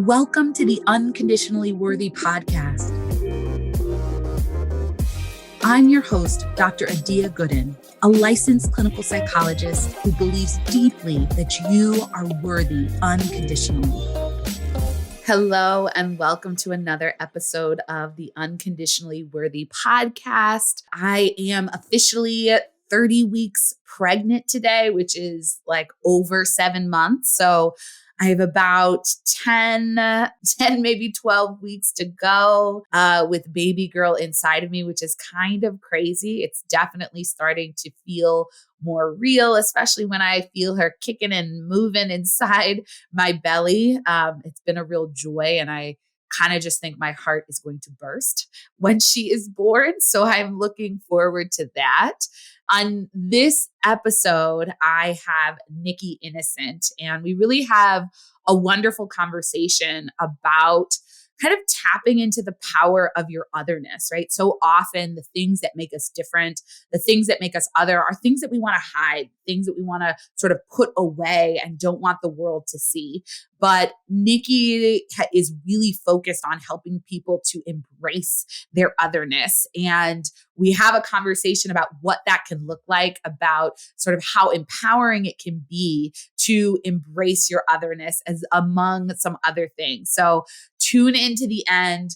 Welcome to the Unconditionally Worthy Podcast. I'm your host, Dr. Adia Gooden, a licensed clinical psychologist who believes deeply that you are worthy unconditionally. Hello, and welcome to another episode of the Unconditionally Worthy Podcast. I am officially 30 weeks pregnant today, which is like over 7 months. So I have about 10, maybe 12 weeks to go with baby girl inside of me, which is kind of crazy. It's definitely starting to feel more real, especially when I feel her kicking and moving inside my belly. It's been a real joy, and I kind of just think my heart is going to burst when she is born. So I'm looking forward to that. On this episode, I have Nikki Innocent, and we really have a wonderful conversation about kind of tapping into the power of your otherness, right? So often the things that make us different, the things that make us other are things that we want to hide, things that we want to sort of put away and don't want the world to see. But Nikki is really focused on helping people to embrace their otherness. And we have a conversation about what that can look like, about sort of how empowering it can be to embrace your otherness, as among some other things. So tune into the end.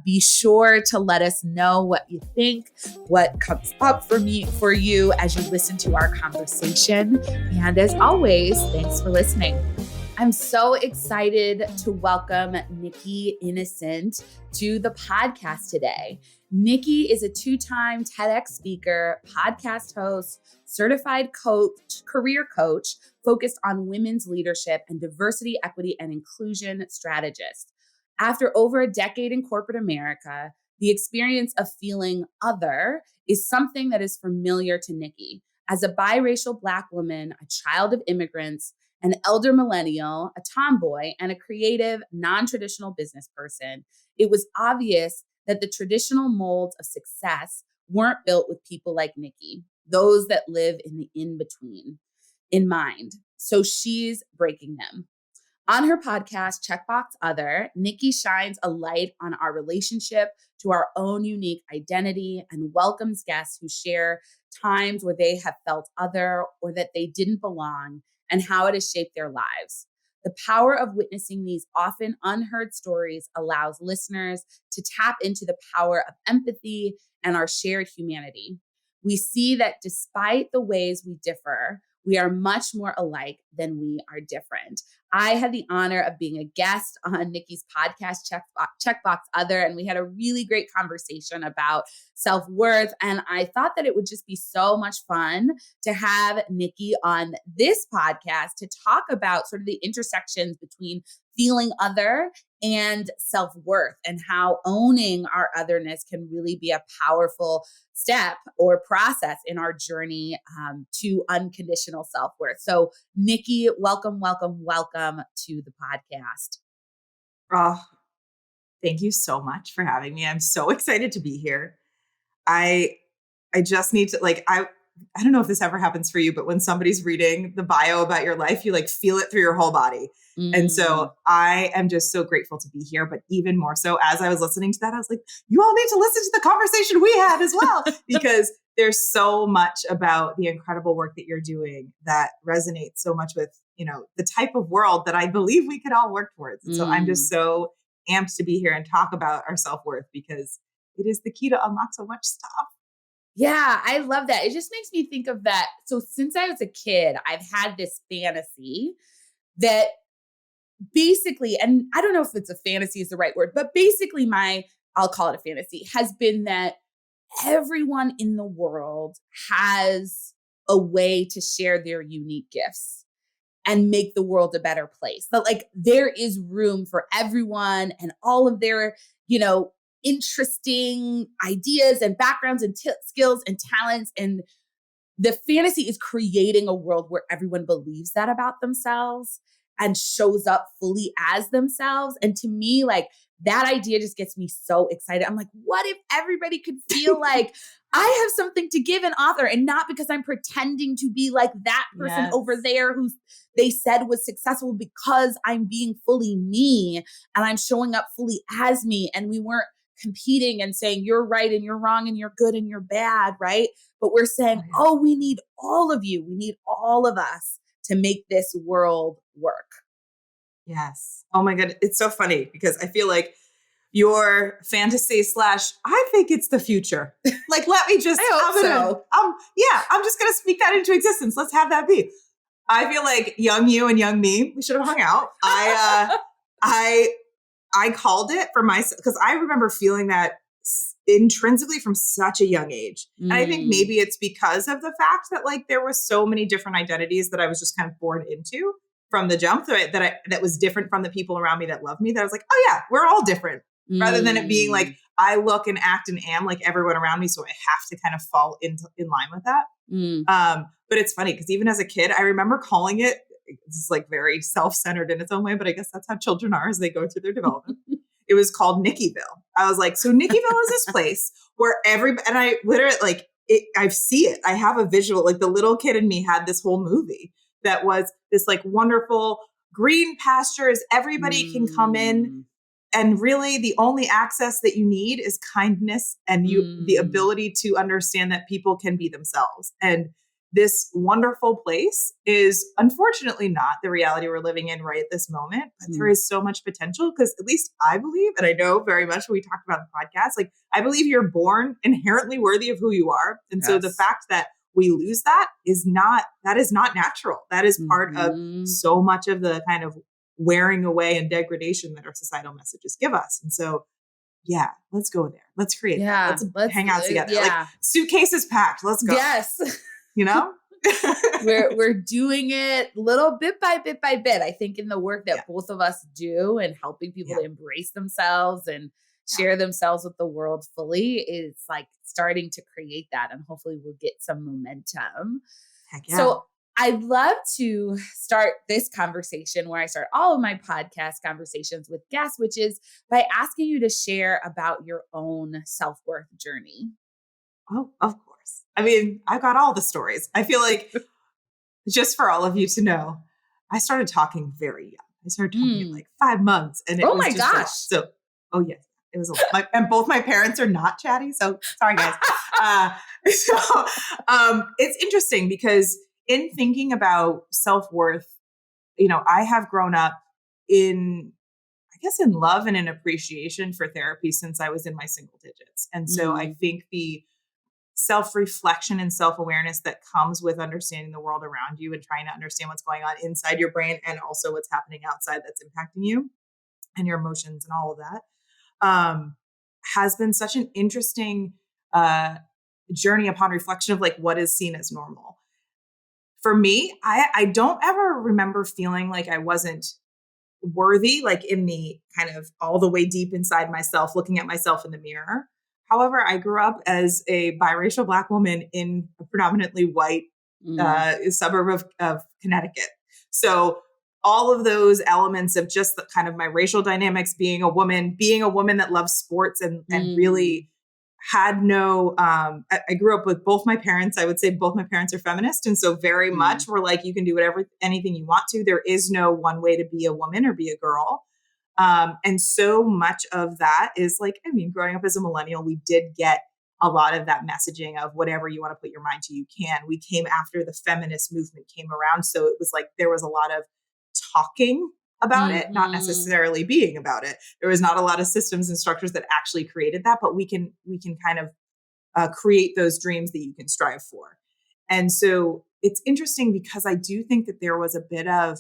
Be sure to let us know what you think, what comes up for you as you listen to our conversation. And as always, thanks for listening. I'm so excited to welcome Nikki Innocent to the podcast today. Nikki is a 2-time TEDx speaker, podcast host, certified coach, career coach focused on women's leadership, and diversity, equity, and inclusion strategist. After over a decade in corporate America, the experience of feeling other is something that is familiar to Nikki. As a biracial Black woman, a child of immigrants, an elder millennial, a tomboy, and a creative, non-traditional business person, it was obvious that the traditional molds of success weren't built with people like Nikki, those that live in the in-between, in mind. So she's breaking them. On her podcast, Checkbox Other, Nikki shines a light on our relationship to our own unique identity and welcomes guests who share times where they have felt other or that they didn't belong, and how it has shaped their lives. The power of witnessing these often unheard stories allows listeners to tap into the power of empathy and our shared humanity. We see that despite the ways we differ, we are much more alike than we are different. I had the honor of being a guest on Nikki's podcast, Checkbox Other, and we had a really great conversation about self-worth. And I thought that it would just be so much fun to have Nikki on this podcast to talk about sort of the intersections between feeling other and self-worth, and how owning our otherness can really be a powerful step or process in our journey to unconditional self-worth. So Nikki, welcome to the podcast. Oh, thank you so much for having me. I'm so excited to be here. I just need to I don't know if this ever happens for you, but when somebody's reading the bio about your life, you feel it through your whole body. And so I am just so grateful to be here, but even more so as I was listening to that, I was like, you all need to listen to the conversation we had as well, because there's so much about the incredible work that you're doing that resonates so much with, the type of world that I believe we could all work towards. And so I'm just so amped to be here and talk about our self-worth, because it is the key to unlock so much stuff. Yeah, I love that. It just makes me think of that. So since I was a kid, I've had this fantasy that basically, and I don't know if it's a fantasy is the right word, but basically I'll call it a fantasy, has been that everyone in the world has a way to share their unique gifts and make the world a better place. But there is room for everyone and all of their, interesting ideas and backgrounds and skills and talents. And the fantasy is creating a world where everyone believes that about themselves and shows up fully as themselves. And to me, that idea just gets me so excited. I'm like, what if everybody could feel like I have something to give and author, and not because I'm pretending to be like that person over there who they said was successful, because I'm being fully me and I'm showing up fully as me. And we weren't competing and saying you're right and you're wrong and you're good and you're bad, right? But we're saying, we need all of you. We need all of us to make this world work. Yes. Oh my God. It's so funny because I feel like your fantasy / I think it's the future. Like, let me just, I'm just going to speak that into existence. Let's have that be. I feel like young you and young me, we should have hung out. I called it for myself because I remember feeling that intrinsically from such a young age. And I think maybe it's because of the fact that like there were so many different identities that I was just kind of born into from the jump that was different from the people around me that loved me, that I was like, oh yeah, we're all different. Rather than it being like, I look and act and am like everyone around me. So I have to kind of fall in line with that. But it's funny because even as a kid, I remember calling it, this is like very self-centered in its own way, but I guess that's how children are as they go through their development. It was called Nickyville. I was like, so Nickyville is this place where everybody, and I literally like it, I see it. I have a visual, like the little kid in me had this whole movie that was this like wonderful green pastures. Everybody can come in. And really the only access that you need is kindness and the ability to understand that people can be themselves. And this wonderful place is unfortunately not the reality we're living in right at this moment, but there is so much potential because at least I believe, and I know very much when we talked about the podcast, like I believe you're born inherently worthy of who you are. And so the fact that we lose that is not natural. That is part of so much of the kind of wearing away and degradation that our societal messages give us. And so, yeah, let's go there. Let's create that. Let's hang out together. Like suitcases packed. Let's go. Yes. You know? we're doing it little bit by bit. I think in the work that both of us do and helping people to embrace themselves and share themselves with the world fully is like starting to create that. And hopefully we'll get some momentum. Heck yeah. So I'd love to start this conversation where I start all of my podcast conversations with guests, which is by asking you to share about your own self-worth journey. Oh, of course. I mean, I've got all the stories. I feel like just for all of you to know, I started talking very young. I started talking at like 5 months. And it was my gosh. So, yes, it was a lot. And both my parents are not chatty. So sorry, guys. It's interesting because in thinking about self-worth, I have grown up in love and an appreciation for therapy since I was in my single digits. And so I think the self-reflection and self-awareness that comes with understanding the world around you and trying to understand what's going on inside your brain and also what's happening outside that's impacting you and your emotions and all of that has been such an interesting journey upon reflection of like what is seen as normal. For me, I don't ever remember feeling like I wasn't worthy, like in the kind of all the way deep inside myself, looking at myself in the mirror. However, I grew up as a biracial Black woman in a predominantly white suburb of Connecticut. So all of those elements of just the kind of my racial dynamics, being a woman that loves sports and really had no, I grew up with both my parents. I would say both my parents are feminist. And so very much we're like, you can do anything you want to. There is no one way to be a woman or be a girl. And so much of that is like, I mean, growing up as a millennial, we did get a lot of that messaging of whatever you want to put your mind to, you can. We came after the feminist movement came around. So it was like, there was a lot of talking about it, not necessarily being about it. There was not a lot of systems and structures that actually created that, but we can kind of create those dreams that you can strive for. And so it's interesting because I do think that there was a bit of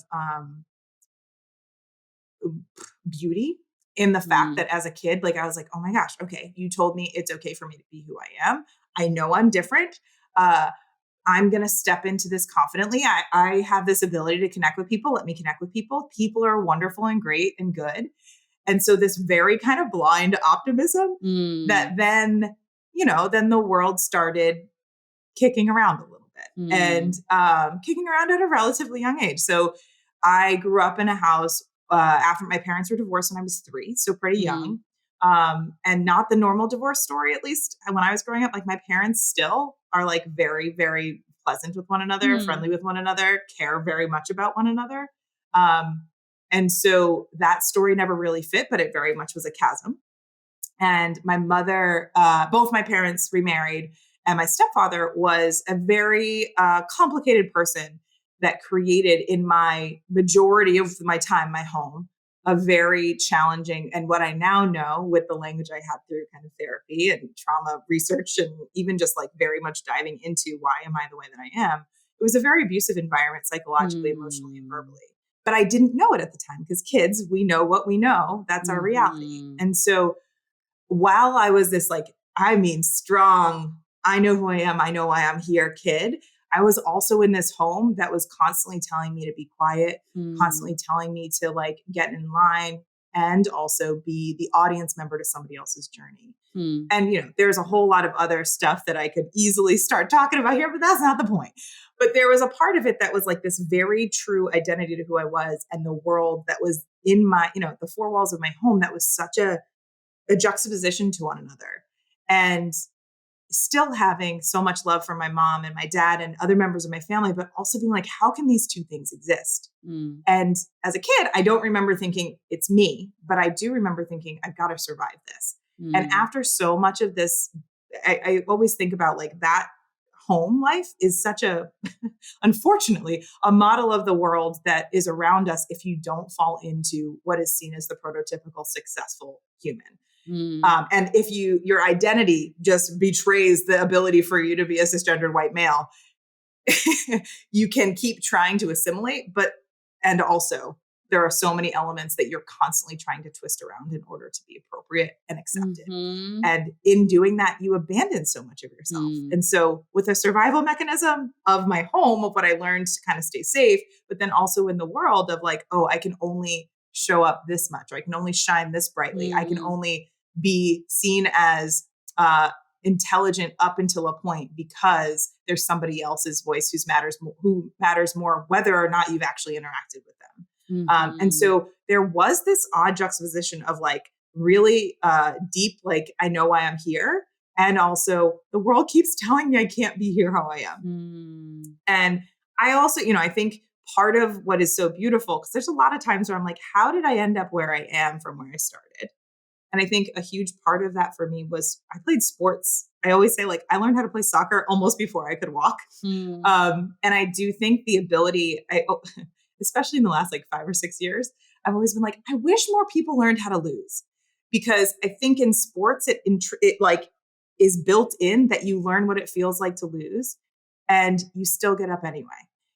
beauty in the fact that as a kid, like I was like, oh my gosh, okay, you told me it's okay for me to be who I am. I know I'm different. I'm going to step into this confidently. I have this ability to connect with people. Let me connect with people. People are wonderful and great and good. And so this very kind of blind optimism that then, then the world started kicking around a little bit and kicking around at a relatively young age. So I grew up in a house after my parents were divorced when I was 3, so pretty young. and not the normal divorce story, at least when I was growing up. Like my parents still are like very, very pleasant with one another, friendly with one another, care very much about one another. And so that story never really fit, but it very much was a chasm. And my mother, both my parents remarried, and my stepfather was a very complicated person that created in my majority of my time, my home, a very challenging, and what I now know with the language I had through kind of therapy and trauma research, and even just like very much diving into why am I the way that I am, it was a very abusive environment psychologically, emotionally, and verbally. But I didn't know it at the time because kids, we know what we know. That's our reality. And so while I was this like, I mean, strong, I know who I am, I know why I'm here kid, I was also in this home that was constantly telling me to be quiet, constantly telling me to like get in line and also be the audience member to somebody else's journey. And, you know, there's a whole lot of other stuff that I could easily start talking about here, but that's not the point. But there was a part of it that was like this very true identity to who I was and the world that was in my, you know, the four walls of my home that was such a juxtaposition to one another. And still having so much love for my mom and my dad and other members of my family, but also being like, how can these two things exist? And as a kid, I don't remember thinking it's me, but I do remember thinking I've got to survive this. And after so much of this, I always think about like that home life is such a, unfortunately, a model of the world that is around us if you don't fall into what is seen as the prototypical successful human. And if your identity just betrays the ability for you to be a cisgendered white male, you can keep trying to assimilate, and also there are so many elements that you're constantly trying to twist around in order to be appropriate and accepted. And in doing that, you abandon so much of yourself. And so with a survival mechanism of my home, of what I learned to kind of stay safe, but then also in the world of like, oh, I can only show up this much, or I can only shine this brightly. I can only be seen as intelligent up until a point because there's somebody else's voice who matters more, whether or not you've actually interacted with them. And so there was this odd juxtaposition of like really deep, like, I know why I'm here. And also the world keeps telling me I can't be here how I am. And I also, you know, I think part of what is so beautiful, because there's a lot of times where I'm like, how did I end up where I am from where I started? And I think a huge part of that for me was I played sports. I always say like I learned how to play soccer almost before I could walk. And I do think the ability, especially in the last like 5 or 6 years, I've always been like, I wish more people learned how to lose, because I think in sports, it like is built in that you learn what it feels like to lose and you still get up anyway.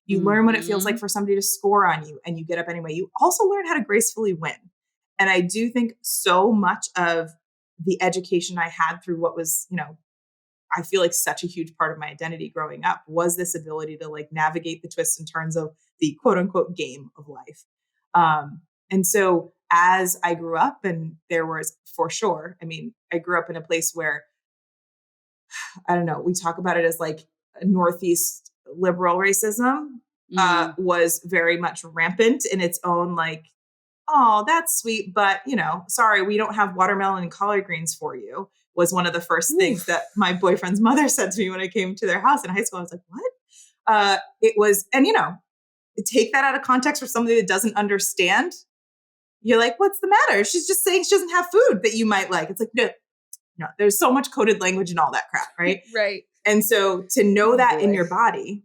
You learn what it feels like for somebody to score on you and you get up anyway. You also learn how to gracefully win. And I do think so much of the education I had through what was, you know, I feel like such a huge part of my identity growing up was this ability to like navigate the twists and turns of the quote unquote game of life. And so as I grew up, and there was for sure, I mean, I grew up in a place where, I don't know, we talk about it as like Northeast liberal racism was very much rampant in its own like, oh, that's sweet, but you know, sorry, we don't have watermelon and collard greens for you, was one of the first things that my boyfriend's mother said to me when I came to their house in high school. I was like, what? It was, and you know, take that out of context for somebody that doesn't understand. You're like, what's the matter? She's just saying she doesn't have food that you might like. It's like, no, there's so much coded language and all that crap, right? Right. And so to know that in your body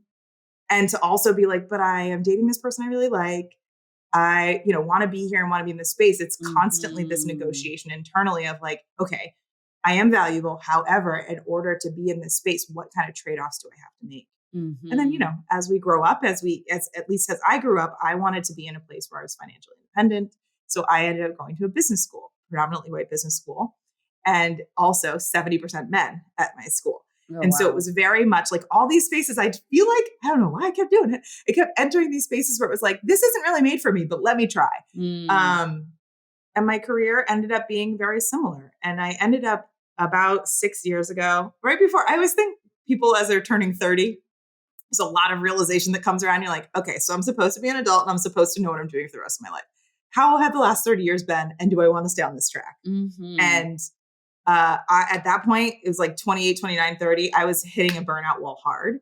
and to also be like, but I am dating this person I really like. I, you know, want to be here and want to be in this space. It's constantly this negotiation internally of like, okay, I am valuable. However, in order to be in this space, what kind of trade-offs do I have to make? And then, you know, as we grow up, at least as I grew up, I wanted to be in a place where I was financially independent. So I ended up going to a business school, predominantly white business school, and also 70% men at my school. So it was very much like all these spaces, I feel like, I don't know why I kept doing it. I kept entering these spaces where it was like, this isn't really made for me, but let me try. And my career ended up being very similar. And I ended up about 6 years ago, right before, I always think people as they're turning 30, there's a lot of realization that comes around. You're like, okay, so I'm supposed to be an adult and I'm supposed to know what I'm doing for the rest of my life. how have the last 30 years been? And do I want to stay on this track? And at that point, it was like 28, 29, 30. I was hitting a burnout wall hard.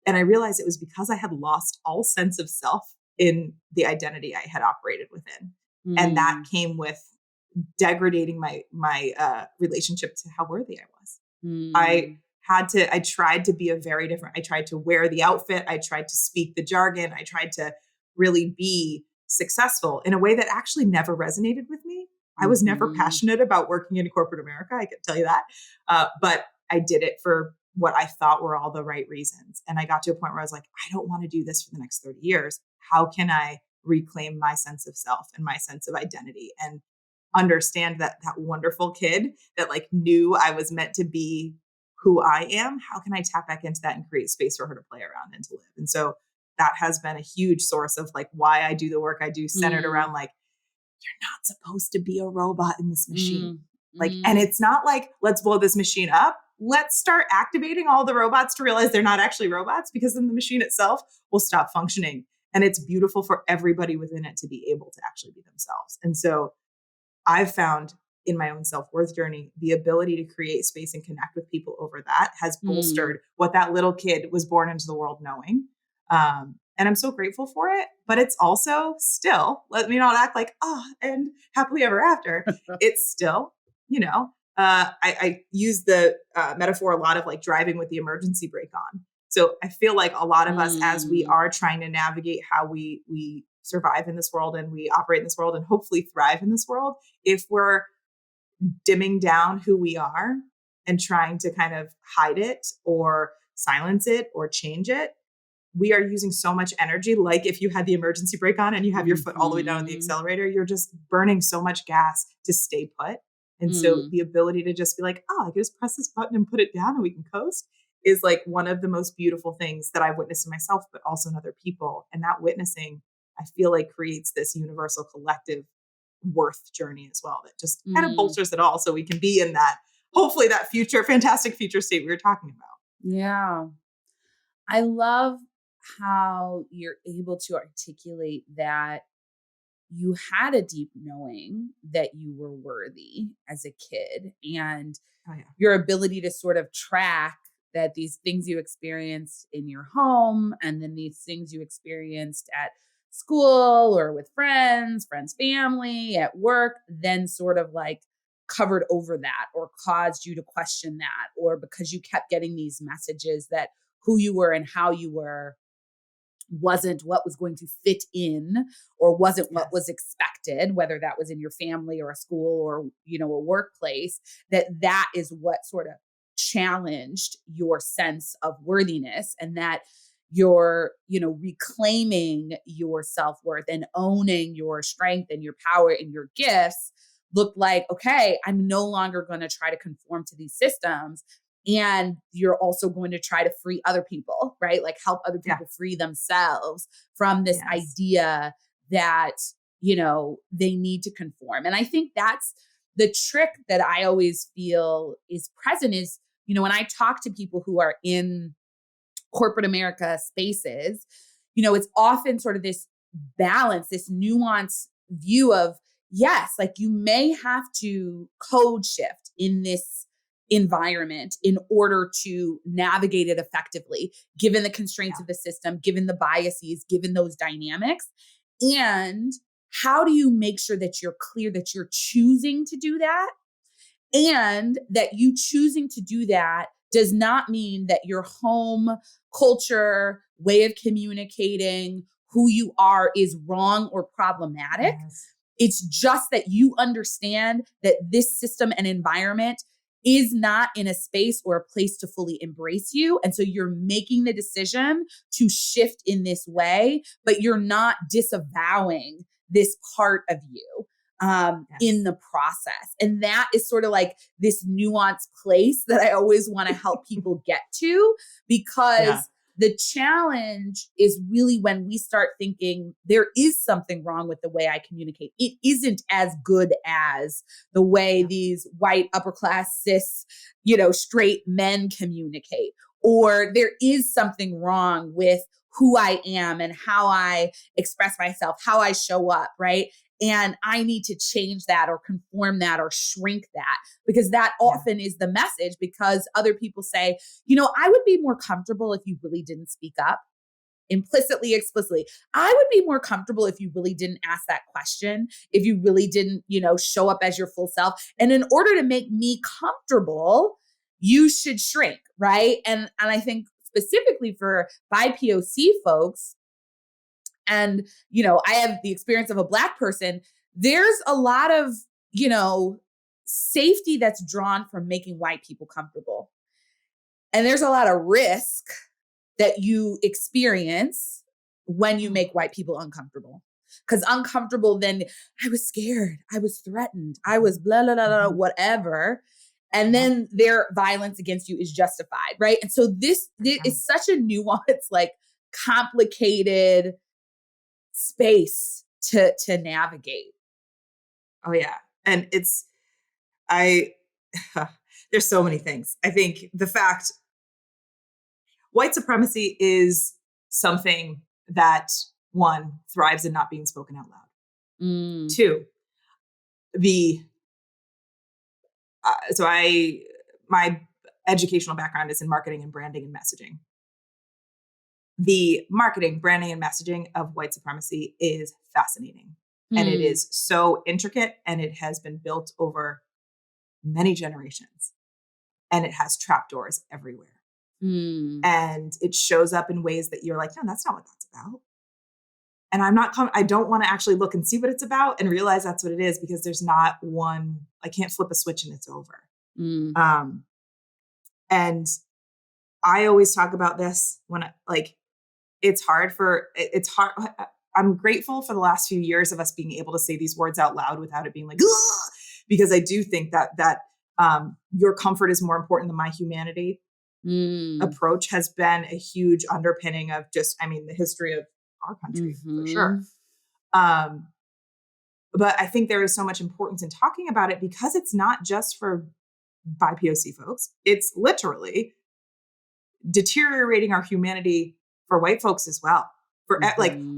And I realized it was because I had lost all sense of self in the identity I had operated within. And that came with degrading my relationship to how worthy I was. I tried to be I tried to wear the outfit. I tried to speak the jargon. I tried to really be successful in a way that actually never resonated with me. I was never passionate about working in corporate America. I can tell you that. But I did it for what I thought were all the right reasons. And I got to a point where I was like, I don't want to do this for the next 30 years. How can I reclaim my sense of self and my sense of identity and understand that wonderful kid that like knew I was meant to be who I am? How can I tap back into that and create space for her to play around and to live? And so that has been a huge source of like why I do the work I do, centered around like, you're not supposed to be a robot in this machine. Like, and it's not like, let's blow this machine up. Let's start activating all the robots to realize they're not actually robots, because then the machine itself will stop functioning. And it's beautiful for everybody within it to be able to actually be themselves. And so I've found in my own self-worth journey, the ability to create space and connect with people over that has bolstered what that little kid was born into the world knowing. And I'm so grateful for it, but it's also still, let me not act like, and happily ever after. It's still, I use the metaphor a lot of like driving with the emergency brake on. So I feel like a lot of us, as we are trying to navigate how we survive in this world and we operate in this world and hopefully thrive in this world, if we're dimming down who we are and trying to kind of hide it or silence it or change it, we are using so much energy. Like if you had the emergency brake on and you have your foot all the way down on the accelerator, you're just burning so much gas to stay put. And so the ability to just be like, I can just press this button and put it down and we can coast is like one of the most beautiful things that I've witnessed in myself, but also in other people. And that witnessing, I feel like creates this universal collective worth journey as well that just kind of bolsters it all so we can be in that, hopefully that fantastic future state we were talking about. Yeah. I love how you're able to articulate that you had a deep knowing that you were worthy as a kid, and your ability to sort of track that these things you experienced in your home and then these things you experienced at school or with friends, family, at work, then sort of like covered over that or caused you to question that, or because you kept getting these messages that who you were and how you were wasn't what was going to fit in or wasn't what was expected, whether that was in your family or a school or, a workplace, that is what sort of challenged your sense of worthiness, and that you're, reclaiming your self-worth and owning your strength and your power and your gifts looked like, okay, I'm no longer going to try to conform to these systems. And you're also going to try to free other people, right? Like help other people free themselves from this idea that, they need to conform. And I think that's the trick that I always feel is present is, when I talk to people who are in corporate America spaces, it's often sort of this balance, this nuanced view of, yes, like you may have to code shift in this environment in order to navigate it effectively, given the constraints of the system, given the biases, given those dynamics. And how do you make sure that you're clear that you're choosing to do that? And that you choosing to do that does not mean that your home culture, way of communicating, who you are is wrong or problematic. Yes. It's just that you understand that this system and environment is not in a space or a place to fully embrace you. And so you're making the decision to shift in this way, but you're not disavowing this part of you in the process. And that is sort of like this nuanced place that I always want to help people get to, because the challenge is really when we start thinking there is something wrong with the way I communicate. It isn't as good as the way these white upper class cis, straight men communicate, or there is something wrong with who I am and how I express myself, how I show up, right? and I need to change that or conform that or shrink that, because that often is the message, because other people say, I would be more comfortable if you really didn't speak up. Implicitly, explicitly. I would be more comfortable if you really didn't ask that question, if you really didn't, show up as your full self. And in order to make me comfortable, you should shrink, right? And I think specifically for BIPOC folks, and, I have the experience of a Black person, there's a lot of, safety that's drawn from making white people comfortable. And there's a lot of risk that you experience when you make white people uncomfortable. Because uncomfortable, then I was scared, I was threatened, I was blah, blah, blah, blah, whatever. And then their violence against you is justified, right? And so this is such a nuanced, like complicated space to navigate. Oh yeah. And there's so many things. I think the fact white supremacy is something that, one, thrives in not being spoken out loud. Two, my educational background is in marketing and branding and messaging. The marketing, branding, and messaging of white supremacy is fascinating. And it is so intricate, and it has been built over many generations. And it has trapdoors everywhere. And it shows up in ways that you're like, no, that's not what that's about. And I don't want to actually look and see what it's about and realize that's what it is, because there's not one, I can't flip a switch and it's over. And I always talk about this when it's hard. I'm grateful for the last few years of us being able to say these words out loud without it being like, ugh! Because I do think that your comfort is more important than my humanity. Approach has been a huge underpinning of the history of our country, for sure. But I think there is so much importance in talking about it, because it's not just for BIPOC folks. It's literally deteriorating our humanity for white folks as well. For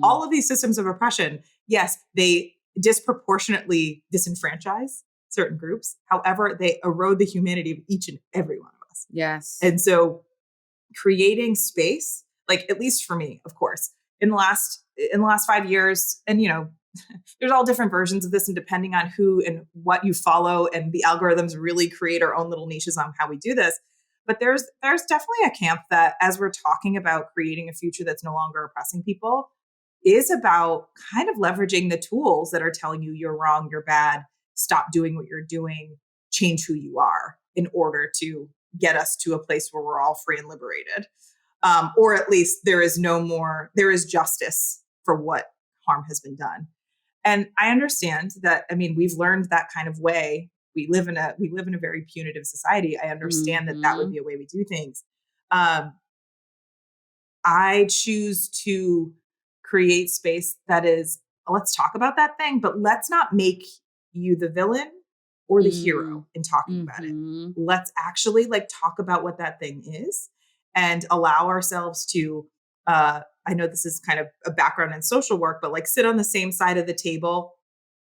all of these systems of oppression, yes, they disproportionately disenfranchise certain groups. However, they erode the humanity of each and every one of us. Yes. And so creating space, at least for me, of course, in the last 5 years, and there's all different versions of this, and depending on who and what you follow, and the algorithms really create our own little niches on how we do this. But there's definitely a camp that, as we're talking about creating a future that's no longer oppressing people, is about kind of leveraging the tools that are telling you you're wrong, you're bad, stop doing what you're doing, change who you are, in order to get us to a place where we're all free and liberated. Or at least there is justice for what harm has been done. And I understand that, we've learned that kind of way. We live in a very punitive society. I understand that would be a way we do things. I choose to create space that is, let's talk about that thing, but let's not make you the villain or the hero in talking about it. Let's actually talk about what that thing is, and allow ourselves to, I know this is kind of a background in social work, but sit on the same side of the table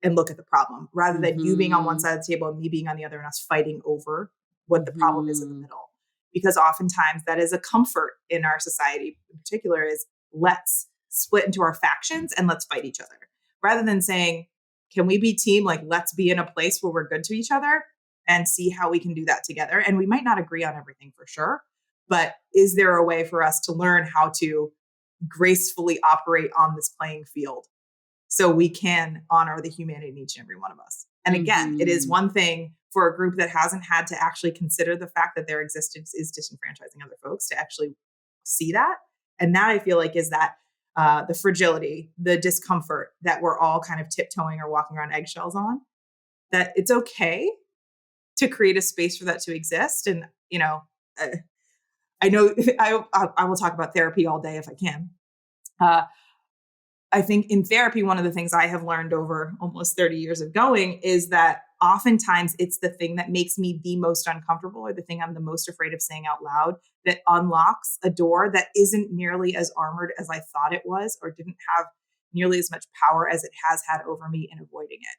and look at the problem, rather than you being on one side of the table and me being on the other, and us fighting over what the problem is in the middle. Because oftentimes that is a comfort in our society in particular, is let's split into our factions and let's fight each other, rather than saying, can we be team? Let's be in a place where we're good to each other and see how we can do that together. And we might not agree on everything, for sure, but is there a way for us to learn how to gracefully operate on this playing field, so we can honor the humanity in each and every one of us? And again, it is one thing for a group that hasn't had to actually consider the fact that their existence is disenfranchising other folks to actually see that. And that, I feel like, is that the fragility, the discomfort that we're all kind of tiptoeing or walking around eggshells on, that it's okay to create a space for that to exist. And, I know I will talk about therapy all day if I can. I think in therapy, one of the things I have learned over almost 30 years of going is that oftentimes it's the thing that makes me the most uncomfortable, or the thing I'm the most afraid of saying out loud, that unlocks a door that isn't nearly as armored as I thought it was, or didn't have nearly as much power as it has had over me in avoiding it.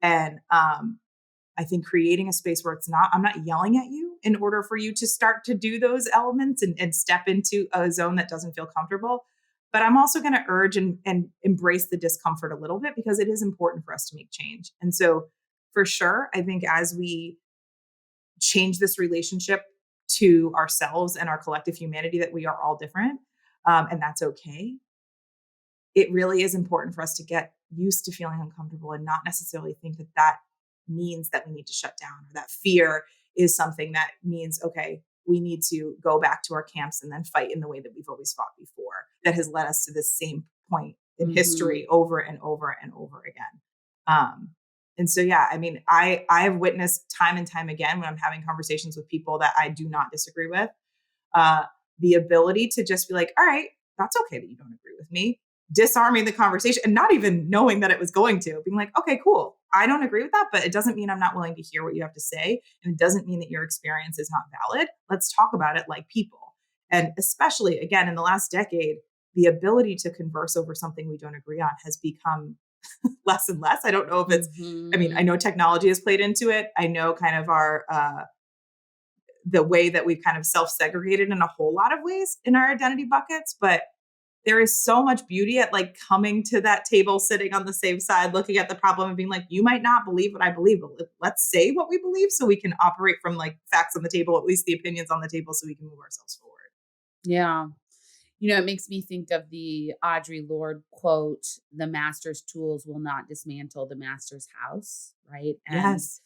And I think creating a space where I'm not yelling at you in order for you to start to do those elements and step into a zone that doesn't feel comfortable. But I'm also going to urge and embrace the discomfort a little bit, because it is important for us to make change. And so for sure, I think as we change this relationship to ourselves and our collective humanity, that we are all different, and that's okay. It really is important for us to get used to feeling uncomfortable and not necessarily think that that means that we need to shut down, or that fear is something that means, okay, we need to go back to our camps and then fight in the way that we've always fought before, that has led us to this same point in history over and over and over again. And so, yeah, I mean, I have witnessed time and time again when I'm having conversations with people that I do not disagree with, the ability to just be like, all right, that's okay that you don't agree with me, disarming the conversation and not even knowing that it was going to, being like, okay, cool. I don't agree with that, but it doesn't mean I'm not willing to hear what you have to say. And it doesn't mean that your experience is not valid. Let's talk about it like people. And especially, again, in the last decade, the ability to converse over something we don't agree on has become less and less. I don't know if it's, I mean, I know technology has played into it. I know kind of our, the way that we've kind of self-segregated in a whole lot of ways in our identity buckets, but there is so much beauty at like coming to that table, sitting on the same side, looking at the problem and being like, you might not believe what I believe, but let's say what we believe so we can operate from like facts on the table, at least the opinions on the table, so we can move ourselves forward. Yeah. You know, it makes me think of the Audre Lorde quote, the master's tools will not dismantle the master's house, right? And yes.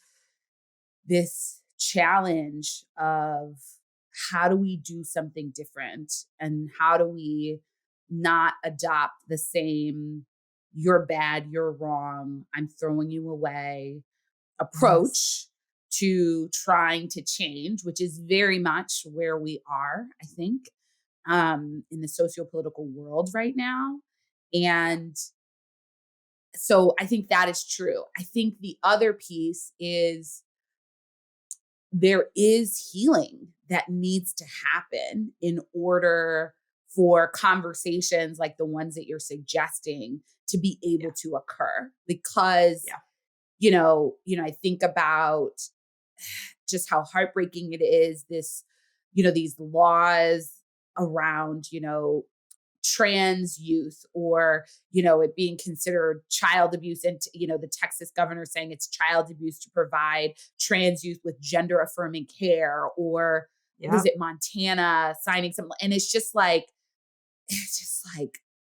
This challenge of how do we do something different, and how do we not adopt the same, you're bad, you're wrong, I'm throwing you away approach to trying to change, which is very much where we are, I think, in the socio-political world right now. And so I think that is true. I think the other piece is there is healing that needs to happen in order for conversations like the ones that you're suggesting to be able to occur. Because, you know, I think about just how heartbreaking it is, this, you know, these laws around, you know, trans youth, or, you know, it being considered child abuse. And, you know, the Texas governor saying it's child abuse to provide trans youth with gender affirming care, or was it Montana signing something? And it's just like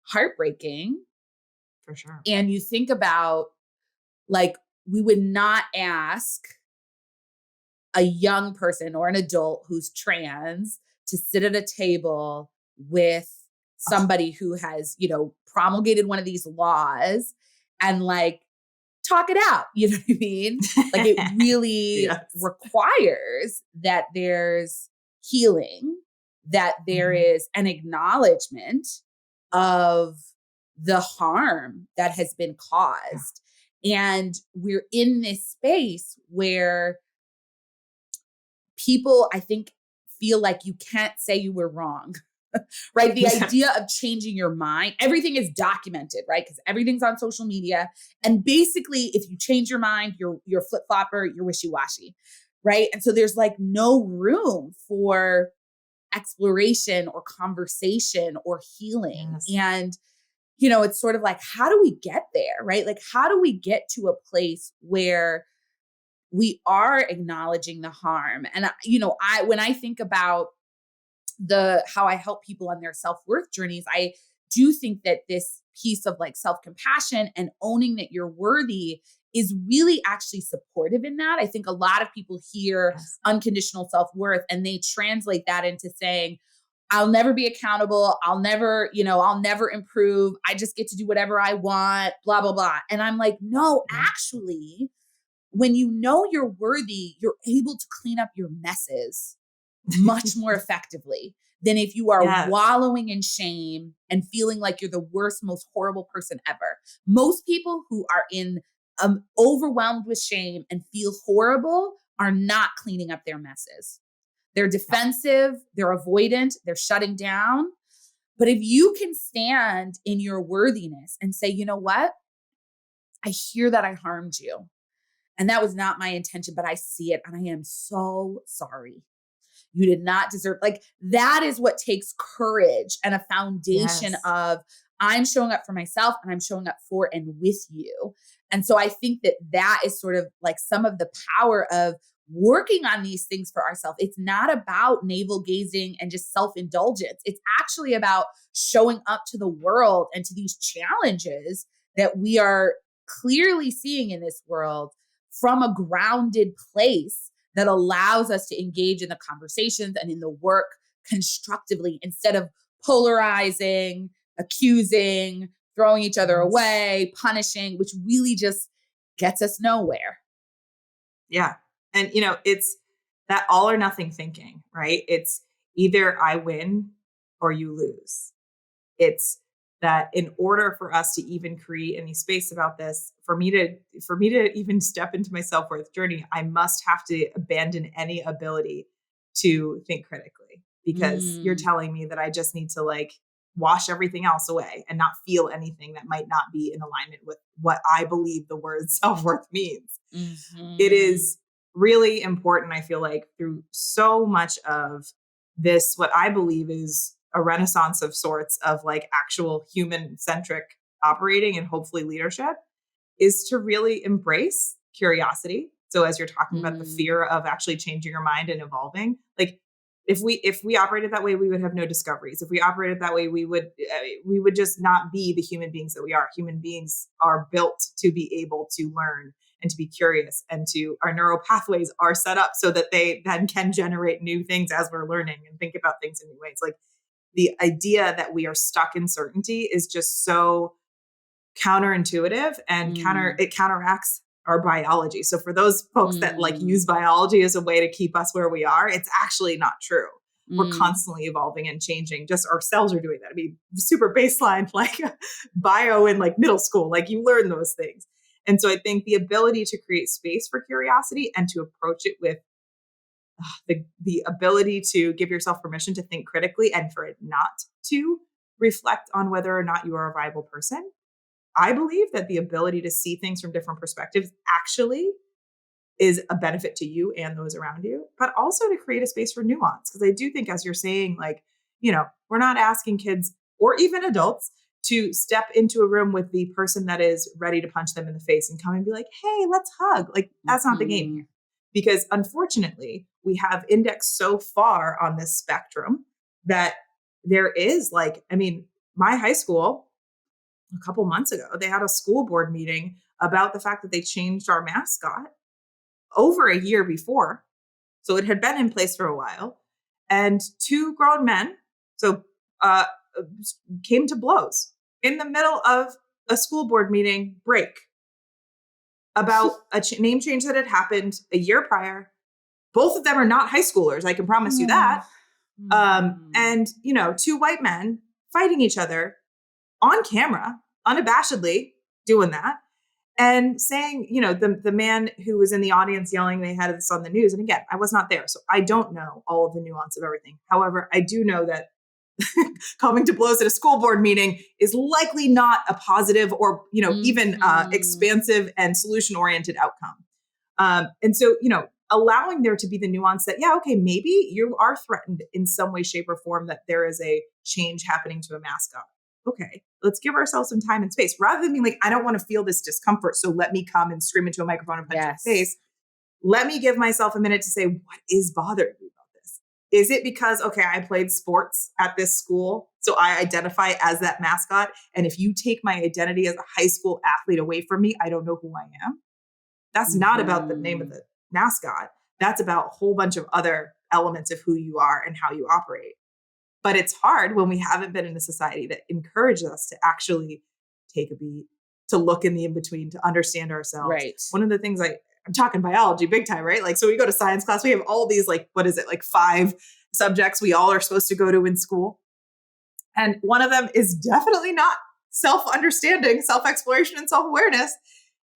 heartbreaking. For sure. And you think about, like, we would not ask a young person or an adult who's trans to sit at a table with somebody who has, you know, promulgated one of these laws and like talk it out. You know what I mean? Like, it really requires that there's healing, that there is an acknowledgement of the harm that has been caused. And we're in this space where people, I think, feel like you can't say you were wrong, right? The idea of changing your mind, everything is documented, right? Because everything's on social media. And basically, if you change your mind, you're flip-flopper, you're wishy-washy, right? And so there's like no room for exploration or conversation or healing. And, you know, it's sort of like, how do we get there, right? Like, how do we get to a place where we are acknowledging the harm? And, you know, when I think about how I help people on their self-worth journeys, I do think that this piece of like self-compassion and owning that you're worthy is really actually supportive in that. I think a lot of people hear unconditional self-worth and they translate that into saying, I'll never be accountable. I'll never improve. I just get to do whatever I want, blah, blah, blah. And I'm like, no, actually, when you know you're worthy, you're able to clean up your messes much more effectively than if you are wallowing in shame and feeling like you're the worst, most horrible person ever. Most people who are overwhelmed with shame and feel horrible are not cleaning up their messes. They're defensive, they're avoidant, they're shutting down. But if you can stand in your worthiness and say, you know what? I hear that I harmed you. And that was not my intention, but I see it. And I am so sorry. You did not deserve, like, that is what takes courage and a foundation Yes. of I'm showing up for myself and I'm showing up for and with you. And so I think that that is sort of like some of the power of working on these things for ourselves. It's not about navel gazing and just self-indulgence. It's actually about showing up to the world and to these challenges that we are clearly seeing in this world from a grounded place that allows us to engage in the conversations and in the work constructively instead of polarizing, accusing, throwing each other away, punishing, which really just gets us nowhere. Yeah. And, it's that all or nothing thinking, right? It's either I win or you lose. It's that in order for us to even create any space about this, for me to even step into my self-worth journey, I must have to abandon any ability to think critically, because you're telling me that I just need to like wash everything else away and not feel anything that might not be in alignment with what I believe the word self-worth means. It is really important, I feel like, through so much of this, what I believe is a renaissance of sorts of like actual human-centric operating and hopefully leadership, is to really embrace curiosity. So as you're talking about the fear of actually changing your mind and evolving, like if we operated that way, we would have no discoveries. If we operated that way, we would just not be the human beings that we are. Human beings are built to be able to learn and to be curious, and our neural pathways are set up so that they then can generate new things as we're learning and think about things in new ways. Like the idea that we are stuck in certainty is just so counterintuitive and it counteracts our biology. So for those folks that like use biology as a way to keep us where we are, it's actually not true. We're constantly evolving and changing. Just our cells are doing that. I mean, super baseline, like bio in like middle school, like you learn those things. And so I think the ability to create space for curiosity and to approach it with the ability to give yourself permission to think critically and for it not to reflect on whether or not you are a viable person. I believe that the ability to see things from different perspectives actually is a benefit to you and those around you, but also to create a space for nuance. Because I do think, as you're saying, like, we're not asking kids or even adults to step into a room with the person that is ready to punch them in the face and come and be like, hey, let's hug. Like, that's not the game here. Because unfortunately, we have indexed so far on this spectrum that there is my high school a couple months ago, they had a school board meeting about the fact that they changed our mascot over a year before. So it had been in place for a while, and two grown men came to blows in the middle of a school board meeting break about a name change that had happened a year prior. Both of them are not high schoolers. I can promise you that. And, two white men fighting each other on camera, unabashedly doing that, and saying, the man who was in the audience yelling, they had this on the news. And again, I was not there, so I don't know all of the nuance of everything. However, I do know that coming to blows at a school board meeting is likely not a positive or, even expansive and solution-oriented outcome. And so, allowing there to be the nuance that, maybe you are threatened in some way, shape, or form, that there is a change happening to a mascot. Okay, let's give ourselves some time and space, rather than being like, I don't want to feel this discomfort, so let me come and scream into a microphone and punch in the face. Let me give myself a minute to say, what is bothering me about this? Is it because, I played sports at this school, so I identify as that mascot, and if you take my identity as a high school athlete away from me, I don't know who I am? That's not about the name of the mascot. That's about a whole bunch of other elements of who you are and how you operate. But it's hard when we haven't been in a society that encourages us to actually take a beat, to look in the in-between, to understand ourselves. Right. One of the things I'm talking biology big time, right? Like, so we go to science class, we have all these, 5 subjects we all are supposed to go to in school. And one of them is definitely not self-understanding, self-exploration, and self-awareness.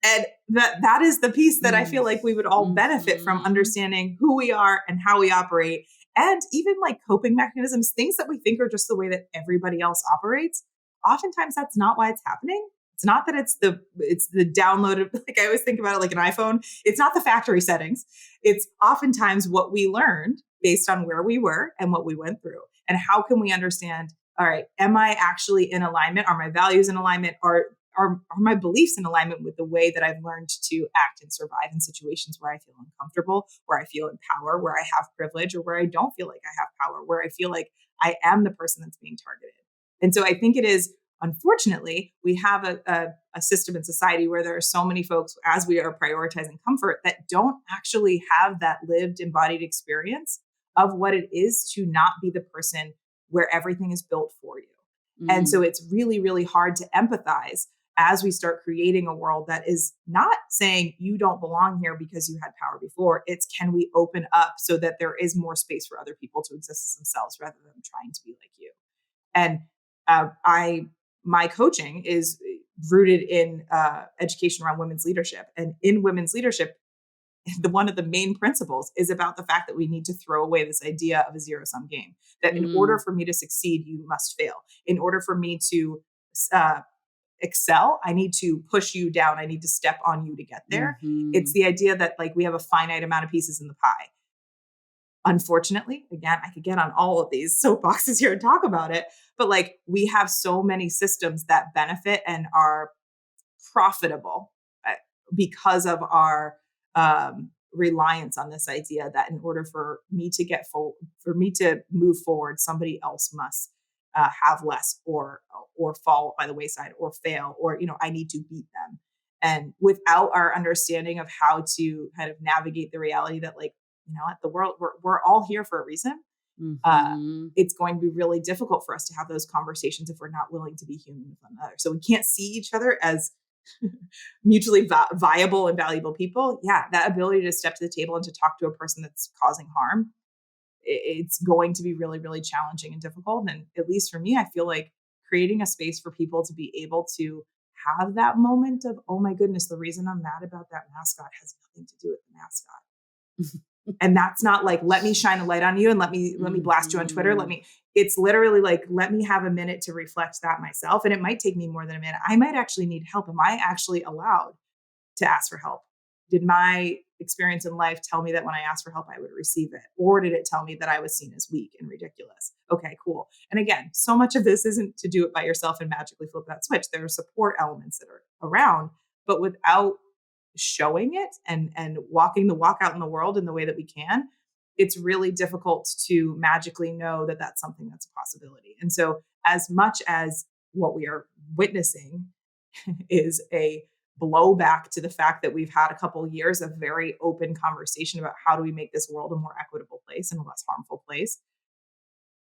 And that is the piece that I feel like we would all benefit from, understanding who we are and how we operate, And even like coping mechanisms, things that we think are just the way that everybody else operates. Oftentimes that's not why it's happening. It's not that it's the downloaded, like I always think about it like an iPhone. It's not the factory settings. It's oftentimes what we learned based on where we were and what we went through. And how can we understand, all right, am I actually in alignment? Are my values in alignment? Are my beliefs in alignment with the way that I've learned to act and survive in situations where I feel uncomfortable, where I feel in power, where I have privilege, or where I don't feel like I have power, where I feel like I am the person that's being targeted? And so I think it is, unfortunately, we have a system in society where there are so many folks, as we are prioritizing comfort, that don't actually have that lived, embodied experience of what it is to not be the person where everything is built for you. And so it's really, really hard to empathize as we start creating a world that is not saying you don't belong here because you had power before. It's, can we open up so that there is more space for other people to exist as themselves rather than trying to be like you? And my coaching is rooted in education around women's leadership. And in women's leadership, one of the main principles is about the fact that we need to throw away this idea of a zero-sum game, that in order for me to succeed, you must fail. In order for me to excel, I need to push you down. I need to step on you to get there. It's the idea that like we have a finite amount of pieces in the pie. Unfortunately, again, I could get on all of these soapboxes here and talk about it, but like we have so many systems that benefit and are profitable because of our reliance on this idea that in order for me to move forward, somebody else must have less or fall by the wayside or fail, or, I need to beat them. And without our understanding of how to kind of navigate the reality that like, at the world, we're all here for a reason. It's going to be really difficult for us to have those conversations if we're not willing to be human with one another. So we can't see each other as mutually viable and valuable people. Yeah, that ability to step to the table and to talk to a person that's causing harm, it's going to be really, really challenging and difficult. And at least for me, I feel like creating a space for people to be able to have that moment of, oh my goodness, the reason I'm mad about that mascot has nothing to do with the mascot. And that's not like, let me shine a light on you and let me blast you on Twitter. It's literally like, let me have a minute to reflect that myself. And it might take me more than a minute. I might actually need help. Am I actually allowed to ask for help? Did my experience in life tell me that when I asked for help, I would receive it? Or did it tell me that I was seen as weak and ridiculous? Okay, cool. And again, so much of this isn't to do it by yourself and magically flip that switch. There are support elements that are around, but without showing it and walking the walk out in the world in the way that we can, it's really difficult to magically know that that's something that's a possibility. And so as much as what we are witnessing is a blowback to the fact that we've had a couple of years of very open conversation about how do we make this world a more equitable place and a less harmful place,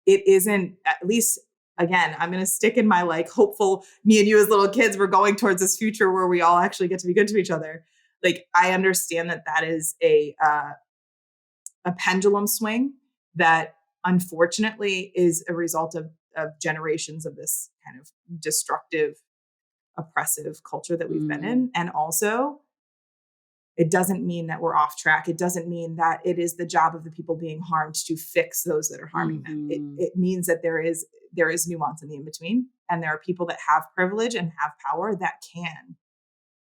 it isn't, at least, again, I'm going to stick in my like hopeful, me and you as little kids, we're going towards this future where we all actually get to be good to each other. Like, I understand that is a pendulum swing that unfortunately is a result of generations of this kind of destructive, oppressive culture that we've been in. And also, it doesn't mean that we're off track. It doesn't mean that it is the job of the people being harmed to fix those that are harming them. It means that there is nuance in the in-between. And there are people that have privilege and have power that can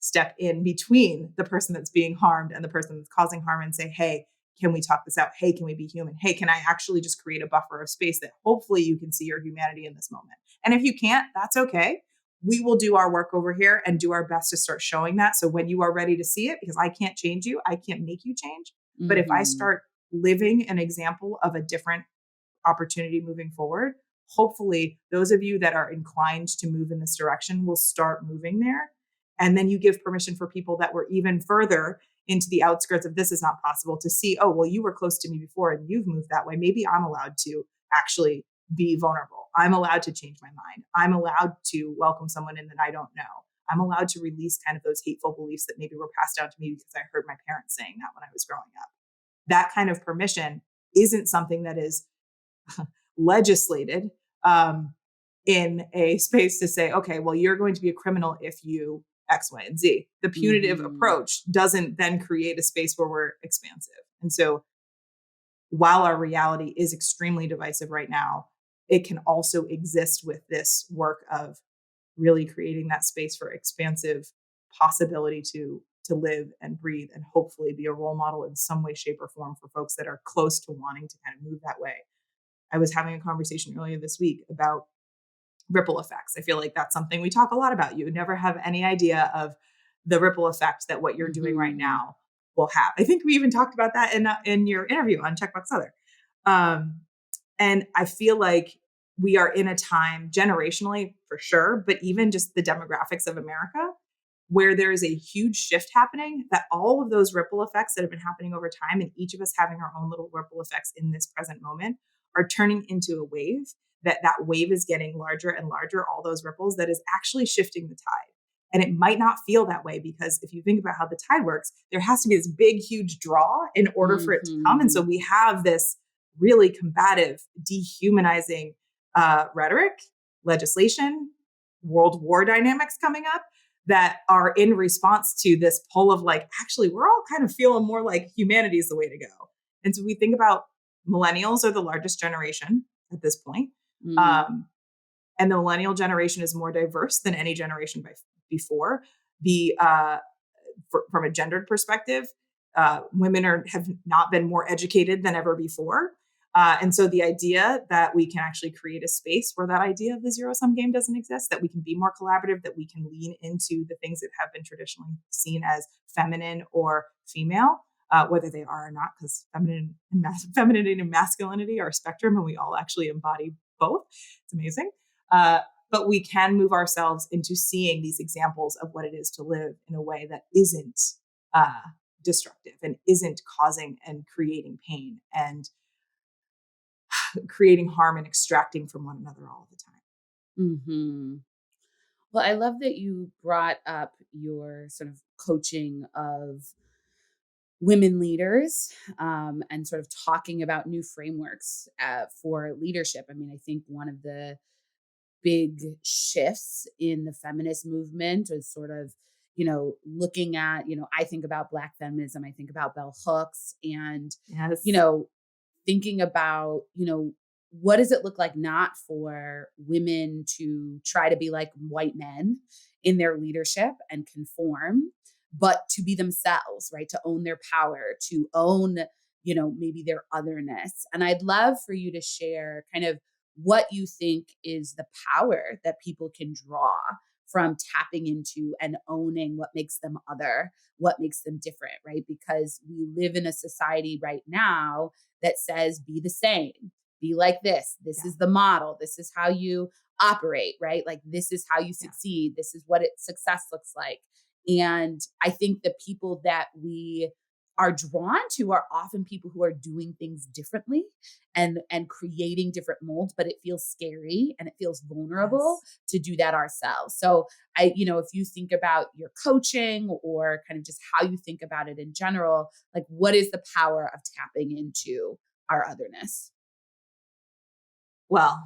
step in between the person that's being harmed and the person that's causing harm and say, hey, can we talk this out? Hey, can we be human? Hey, can I actually just create a buffer of space that hopefully you can see your humanity in this moment? And if you can't, that's okay. We will do our work over here and do our best to start showing that. So when you are ready to see it, because I can't change you, I can't make you change. But if I start living an example of a different opportunity moving forward, hopefully those of you that are inclined to move in this direction will start moving there. And then you give permission for people that were even further into the outskirts of this is not possible to see, oh, well, you were close to me before and you've moved that way. Maybe I'm allowed to actually be vulnerable. I'm allowed to change my mind. I'm allowed to welcome someone in that I don't know. I'm allowed to release kind of those hateful beliefs that maybe were passed down to me because I heard my parents saying that when I was growing up. That kind of permission isn't something that is legislated in a space to say, okay, well, you're going to be a criminal if you X, Y, and Z. The punitive approach doesn't then create a space where we're expansive. And so while our reality is extremely divisive right now, it can also exist with this work of really creating that space for expansive possibility to live and breathe and hopefully be a role model in some way, shape, or form for folks that are close to wanting to kind of move that way. I was having a conversation earlier this week about ripple effects. I feel like that's something we talk a lot about. You never have any idea of the ripple effect that what you're doing right now will have. I think we even talked about that in your interview on Checkbox Other. And I feel like we are in a time generationally for sure, but even just the demographics of America, where there is a huge shift happening, that all of those ripple effects that have been happening over time, and each of us having our own little ripple effects in this present moment, are turning into a wave, that wave is getting larger and larger, all those ripples, that is actually shifting the tide. And it might not feel that way, because if you think about how the tide works, there has to be this big, huge draw in order for it to come. And so we have this really combative, dehumanizing rhetoric, legislation, world war dynamics coming up that are in response to this pull of like, actually, we're all kind of feeling more like humanity is the way to go. And so we think about millennials are the largest generation at this point. And the millennial generation is more diverse than any generation before. From a gendered perspective, women have not been more educated than ever before. And so the idea that we can actually create a space where that idea of the zero-sum game doesn't exist, that we can be more collaborative, that we can lean into the things that have been traditionally seen as feminine or female, whether they are or not, because femininity and masculinity are a spectrum, and we all actually embody both. It's amazing. But we can move ourselves into seeing these examples of what it is to live in a way that isn't destructive and isn't causing and creating pain and creating harm and extracting from one another all the time. Well, I love that you brought up your sort of coaching of women leaders and sort of talking about new frameworks for leadership. I mean, I think one of the big shifts in the feminist movement is sort of, looking at, I think about Black feminism, I think about bell hooks, and, Yes. Thinking about, what does it look like not for women to try to be like white men in their leadership and conform, but to be themselves, right? To own their power, to own, maybe their otherness. And I'd love for you to share kind of what you think is the power that people can draw from tapping into and owning what makes them other, what makes them different, right? Because we live in a society right now that says, be the same, be like this. This is the model. This is how you operate, right? Like, this is how you succeed. This is what success looks like. And I think the people that we are drawn to are often people who are doing things differently and creating different molds, but it feels scary and it feels vulnerable to do that ourselves. So if you think about your coaching or kind of just how you think about it in general, like, what is the power of tapping into our otherness? Well,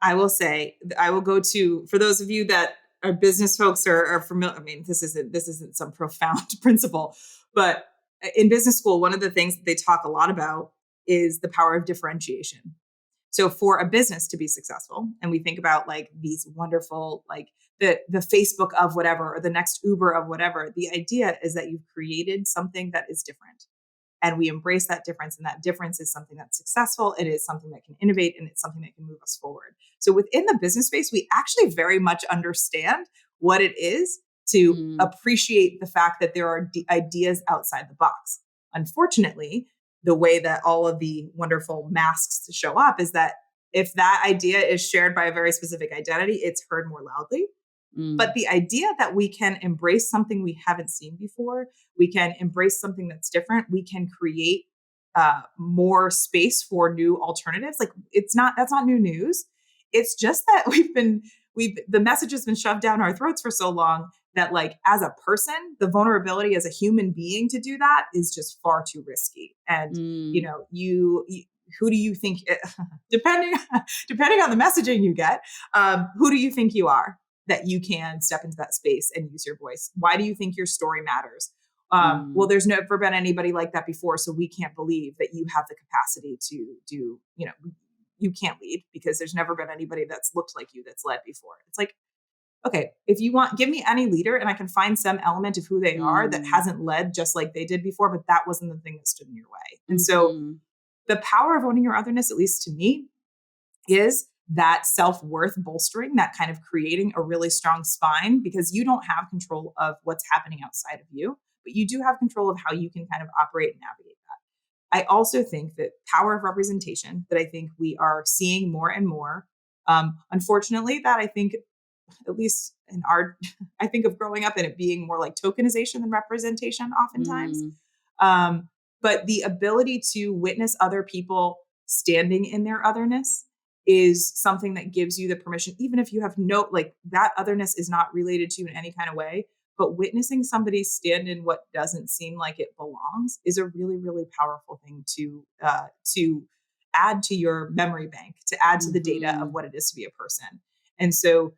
I will say, I will go to, for those of you that are business folks or are familiar, I mean, this isn't some profound principle, but in business school, one of the things that they talk a lot about is the power of differentiation. So for a business to be successful, and we think about like these wonderful, like the Facebook of whatever, or the next Uber of whatever, the idea is that you've created something that is different. And we embrace that difference. And that difference is something that's successful. It is something that can innovate, and it's something that can move us forward. So within the business space, we actually very much understand what it is to appreciate the fact that there are ideas outside the box. Unfortunately, the way that all of the wonderful masks show up is that if that idea is shared by a very specific identity, it's heard more loudly. But the idea that we can embrace something we haven't seen before, we can embrace something that's different, we can create more space for new alternatives. Like, that's not new news. It's just that the message has been shoved down our throats for so long that, like, as a person, the vulnerability as a human being to do that is just far too risky. And, who do you think, depending on the messaging you get, who do you think you are that you can step into that space and use your voice? Why do you think your story matters? Well, there's never been anybody like that before, so we can't believe that you have the capacity to do, you can't lead because there's never been anybody that's looked like you that's led before. It's like, okay, if you want, give me any leader and I can find some element of who they are that hasn't led just like they did before, but that wasn't the thing that stood in your way. And so the power of owning your otherness, at least to me, is that self-worth bolstering, that kind of creating a really strong spine, because you don't have control of what's happening outside of you, but you do have control of how you can kind of operate and navigate that. I also think that power of representation that I think we are seeing more and more. Unfortunately, that I think, at least in our, I think of growing up and it being more like tokenization than representation oftentimes. But the ability to witness other people standing in their otherness is something that gives you the permission, even if you have that otherness is not related to you in any kind of way, but witnessing somebody stand in what doesn't seem like it belongs is a really, really powerful thing to add to your memory bank, to add to the data of what it is to be a person. And so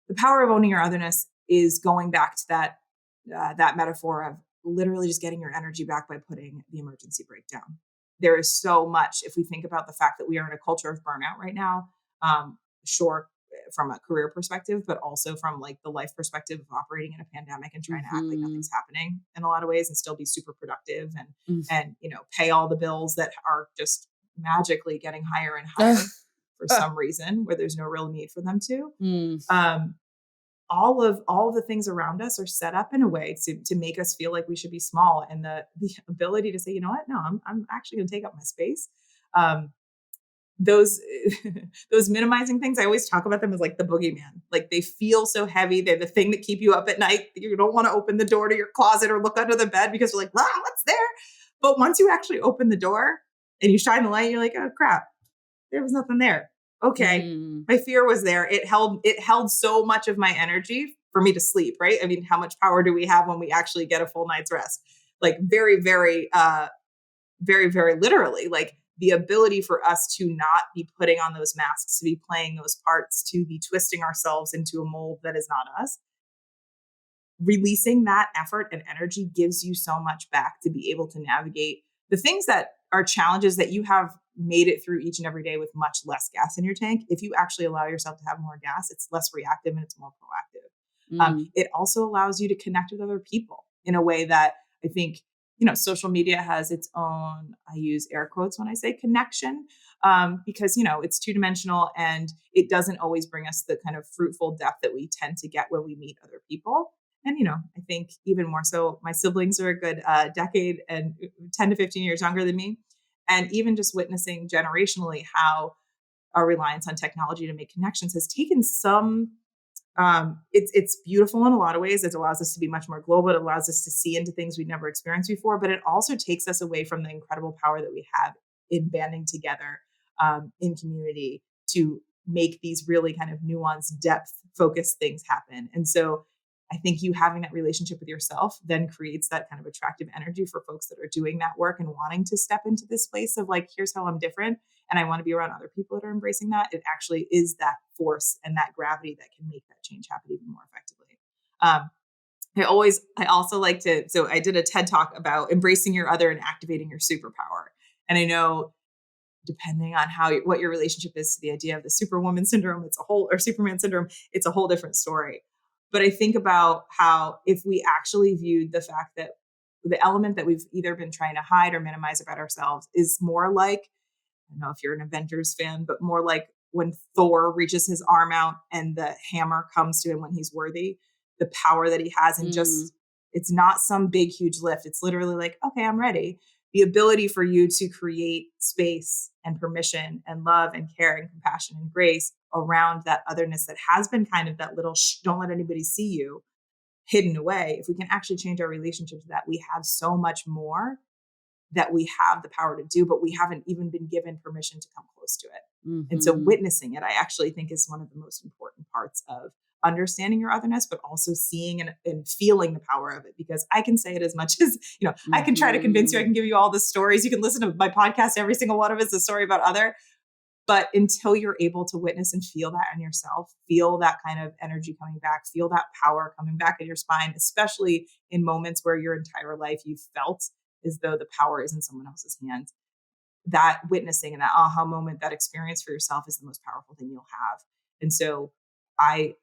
the power of owning your otherness is going back to that metaphor of literally just getting your energy back by putting the emergency brake down. There is so much, if we think about the fact that we are in a culture of burnout right now, sure, from a career perspective, but also from like the life perspective of operating in a pandemic and trying to act like nothing's happening in a lot of ways and still be super productive and pay all the bills that are just magically getting higher and higher for some reason where there's no real need for them to. All of the things around us are set up in a way to make us feel like we should be small, and the ability to say, you know what, no, I'm actually going to take up my space. Those minimizing things, I always talk about them as like the boogeyman. Like they feel so heavy. They're the thing that keep you up at night. You don't want to open the door to your closet or look under the bed because you're like, what's there? But once you actually open the door and you shine the light, you're like, oh crap, there was nothing there. Okay. My fear was there. It held so much of my energy for me to sleep, right? I mean, how much power do we have when we actually get a full night's rest? Like very, very, very, very literally, like the ability for us to not be putting on those masks, to be playing those parts, to be twisting ourselves into a mold that is not us. Releasing that effort and energy gives you so much back to be able to navigate the things that are challenges that you have made it through each and every day with much less gas in your tank. If you actually allow yourself to have more gas, it's less reactive and it's more proactive. It also allows you to connect with other people in a way that I think, social media has its own, I use air quotes when I say connection, because, it's two-dimensional and it doesn't always bring us the kind of fruitful depth that we tend to get when we meet other people. And, I think even more so, my siblings are a good decade and 10 to 15 years younger than me. And even just witnessing generationally how our reliance on technology to make connections has taken some, it's beautiful in a lot of ways. It allows us to be much more global. It allows us to see into things we've never experienced before, but it also takes us away from the incredible power that we have in banding together in community to make these really kind of nuanced, depth-focused things happen. And so I think you having that relationship with yourself then creates that kind of attractive energy for folks that are doing that work and wanting to step into this place of like, here's how I'm different. And I want to be around other people that are embracing that. It actually is that force and that gravity that can make that change happen even more effectively. I also like to, so I did a TED talk about embracing your other and activating your superpower. And I know depending on what your relationship is to the idea of the Superwoman syndrome, or Superman syndrome, it's a whole different story. But I think about how if we actually viewed the fact that the element that we've either been trying to hide or minimize about ourselves is more like, I don't know if you're an Avengers fan, but more like when Thor reaches his arm out and the hammer comes to him when he's worthy, the power that he has, and just, it's not some big, huge lift. It's literally like, okay, I'm ready. The ability for you to create space and permission and love and care and compassion and grace around that otherness that has been kind of that little, don't let anybody see you, hidden away. If we can actually change our relationship to that, we have so much more that we have the power to do, but we haven't even been given permission to come close to it. And so witnessing it, I actually think is one of the most important parts of understanding your otherness, but also seeing and feeling the power of it. Because I can say it as much as, I can try to convince you, I can give you all the stories. You can listen to my podcast, every single one of it is a story about other. But until you're able to witness and feel that in yourself, feel that kind of energy coming back, feel that power coming back in your spine, especially in moments where your entire life you felt as though the power is in someone else's hands, that witnessing and that aha moment, that experience for yourself is the most powerful thing you'll have. And so I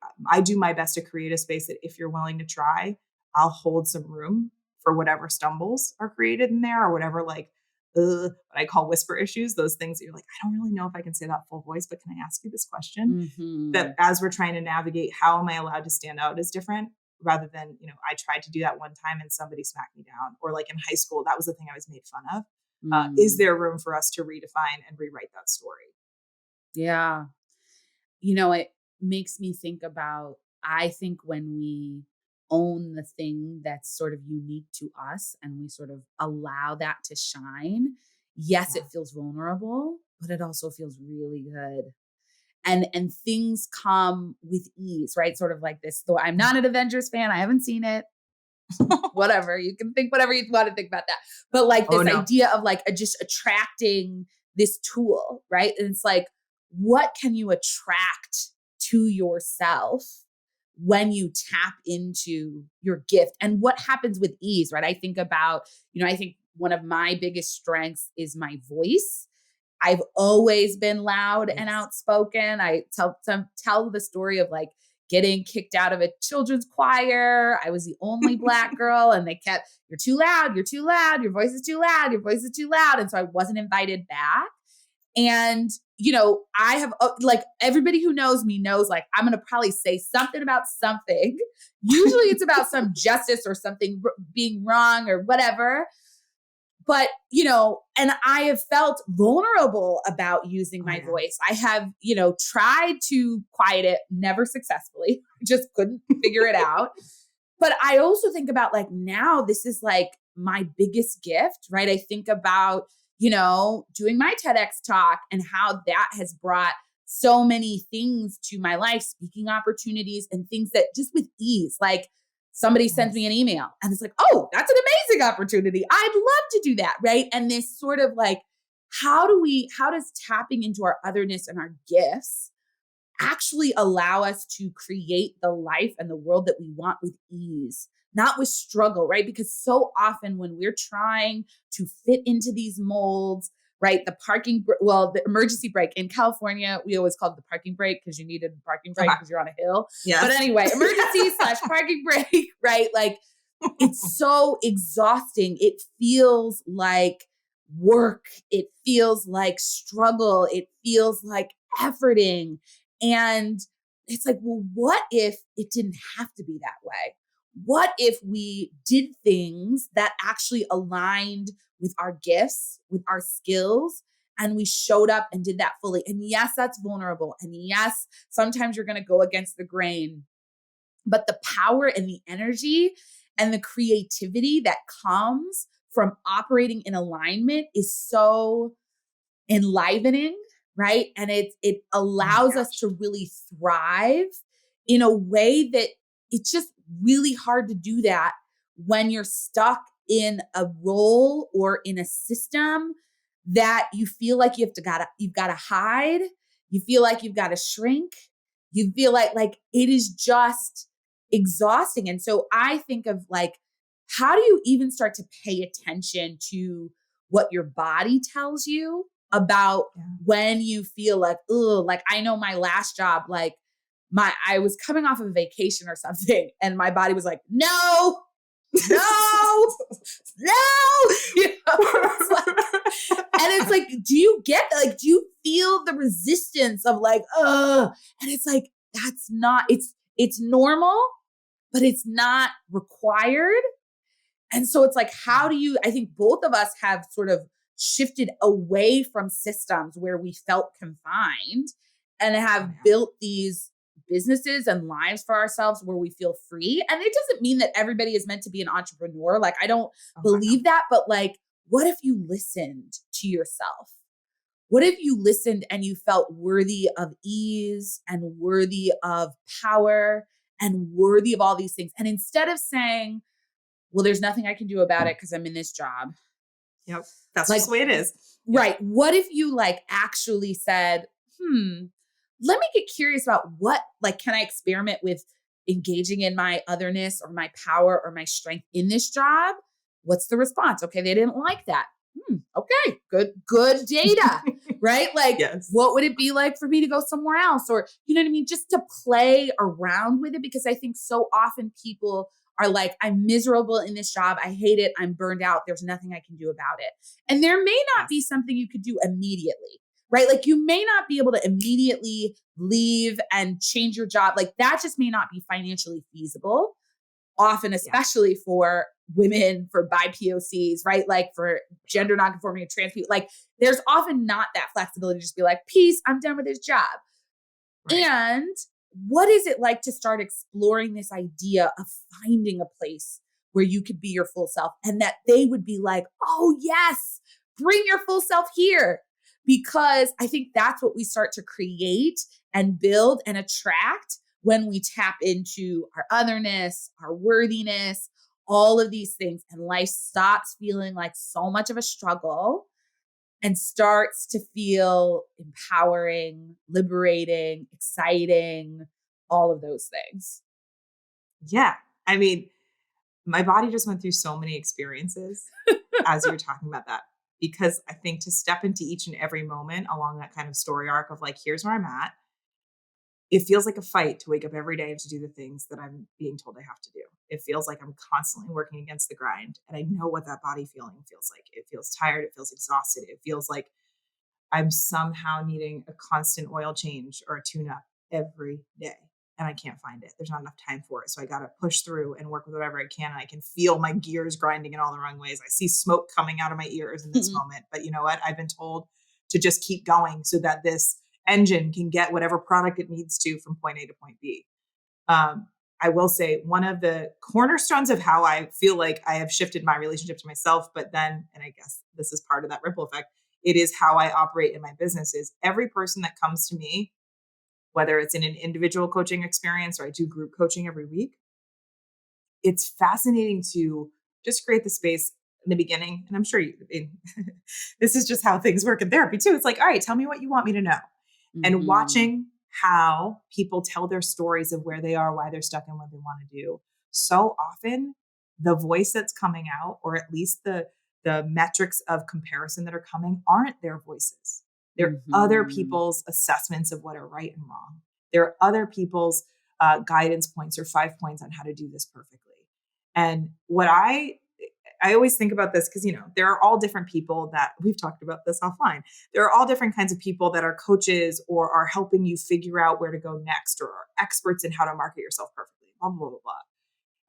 do my best to create a space that if you're willing to try, I'll hold some room for whatever stumbles are created in there or whatever, like, what I call whisper issues, those things that you're like, I don't really know if I can say that full voice, but can I ask you this question? Mm-hmm. That as we're trying to navigate, how am I allowed to stand out is different rather than, I tried to do that one time and somebody smacked me down. Or like in high school, that was the thing I was made fun of. Is there room for us to redefine and rewrite that story? Yeah. It makes me think about, I think when we own the thing that's sort of unique to us and we sort of allow that to shine, yes, it feels vulnerable, but it also feels really good. And things come with ease, right? Sort of like this, though I'm not an Avengers fan, I haven't seen it. Whatever, you can think whatever you want to think about that. But like this idea of like just attracting this tool, right? And it's like, what can you attract to yourself when you tap into your gift? And what happens with ease, right? I think about, I think one of my biggest strengths is my voice. I've always been loud and outspoken. I tell the story of like getting kicked out of a children's choir. I was the only Black girl and they kept, you're too loud, your voice is too loud, your voice is too loud. And so I wasn't invited back. And, I have like everybody who knows me knows like I'm going to probably say something about something. Usually it's about some justice or something being wrong or whatever. But, and I have felt vulnerable about using my voice. I have, tried to quiet it, never successfully, just couldn't figure it out. But I also think about like now this is like my biggest gift, right? I think about, doing my TEDx talk and how that has brought so many things to my life, speaking opportunities and things that just with ease, like somebody sends me an email and it's like, oh, that's an amazing opportunity. I'd love to do that. Right. And this sort of like, how does tapping into our otherness and our gifts actually allow us to create the life and the world that we want with ease, not with struggle, right? Because so often when we're trying to fit into these molds, right? The emergency brake in California, we always called it the parking brake because you needed a parking brake because you're on a hill. Yeah. But anyway, emergency / parking brake, right? Like it's so exhausting. It feels like work. It feels like struggle. It feels like efforting. And it's like, well, what if it didn't have to be that way? What if we did things that actually aligned with our gifts, with our skills, and we showed up and did that fully? And yes, that's vulnerable. And yes, sometimes you're going to go against the grain. But the power and the energy and the creativity that comes from operating in alignment is so enlivening, right? And it allows us to really thrive in a way that it's just really hard to do that when you're stuck in a role or in a system that you feel like you've got to hide. You feel like you've got to shrink. You feel like it is just exhausting. And so I think of like, how do you even start to pay attention to what your body tells you about when you feel like, oh, like I know my last job, like I was coming off of a vacation or something and my body was like, no. You know, it's like, and it's like, do you get like, do you feel the resistance of like, and it's like, that's not, it's normal, but it's not required. And so it's like, how do you, I think both of us have sort of shifted away from systems where we felt confined and have built these businesses and lives for ourselves where we feel free. And it doesn't mean that everybody is meant to be an entrepreneur. Like, I don't believe that, but like, what if you listened to yourself? What if you listened and you felt worthy of ease and worthy of power and worthy of all these things? And instead of saying, well, there's nothing I can do about it because I'm in this job. Yep. That's like, just the way it is. Right. What if you like actually said, let me get curious about what, like, can I experiment with engaging in my otherness or my power or my strength in this job? What's the response? Okay, they didn't like that. Okay, good data, right? Like, Yes. what would it be like for me to go somewhere else? Or, you know what I mean? Just to play around with it, because I think so often people are like, I'm miserable in this job. I hate it. I'm burned out. There's nothing I can do about it. And there may not be Yes. something you could do immediately, right? Like, you may not be able to immediately leave and change your job. Like, that just may not be financially feasible, often, Yeah. especially for women, for bi-POCs, right? Like for gender nonconforming and trans people. Like, there's often not that flexibility to just be like, peace, I'm done with this job. Right. And what is it like to start exploring this idea of finding a place where you could be your full self, and that they would be like, oh yes, bring your full self here? Because I think that's what we start to create and build and attract when we tap into our otherness, our worthiness, all of these things. And life stops feeling like so much of a struggle and starts to feel empowering, liberating, exciting, all of those things. Yeah. I mean, my body just went through so many experiences as you were talking about that, because I think to step into each and every moment along that kind of story arc of like, here's where I'm at, it feels like a fight to wake up every day and to do the things that I'm being told I have to do. It feels like I'm constantly working against the grind. And I know what that body feeling feels like. It feels tired. It feels exhausted. It feels like I'm somehow needing a constant oil change or a tune up every day. And I can't find it. There's not enough time for it. So I got to push through and work with whatever I can. And I can feel my gears grinding in all the wrong ways. I see smoke coming out of my ears in this moment. But you know what? I've been told to just keep going so that this engine can get whatever product it needs to from point A to point B. I will say one of the cornerstones of how I feel like I have shifted my relationship to myself, but then, and I guess this is part of that ripple effect, it is how I operate in my business. Is every person that comes to me, whether it's in an individual coaching experience or I do group coaching every week, it's fascinating to just create the space in the beginning. And I'm sure this is just how things work in therapy too. It's like, all right, tell me what you want me to know. And watching how people tell their stories of where they are, why they're stuck, and what they want to do. So often the voice that's coming out, or at least the metrics of comparison that are coming, aren't their voices. They're other people's assessments of what are right and wrong. They're other people's guidance points or 5 points on how to do this perfectly. And what I always think about this, because, you know, there are all different people that we've talked about this offline. There are all different kinds of people that are coaches or are helping you figure out where to go next, or are experts in how to market yourself perfectly, blah, blah, blah, blah.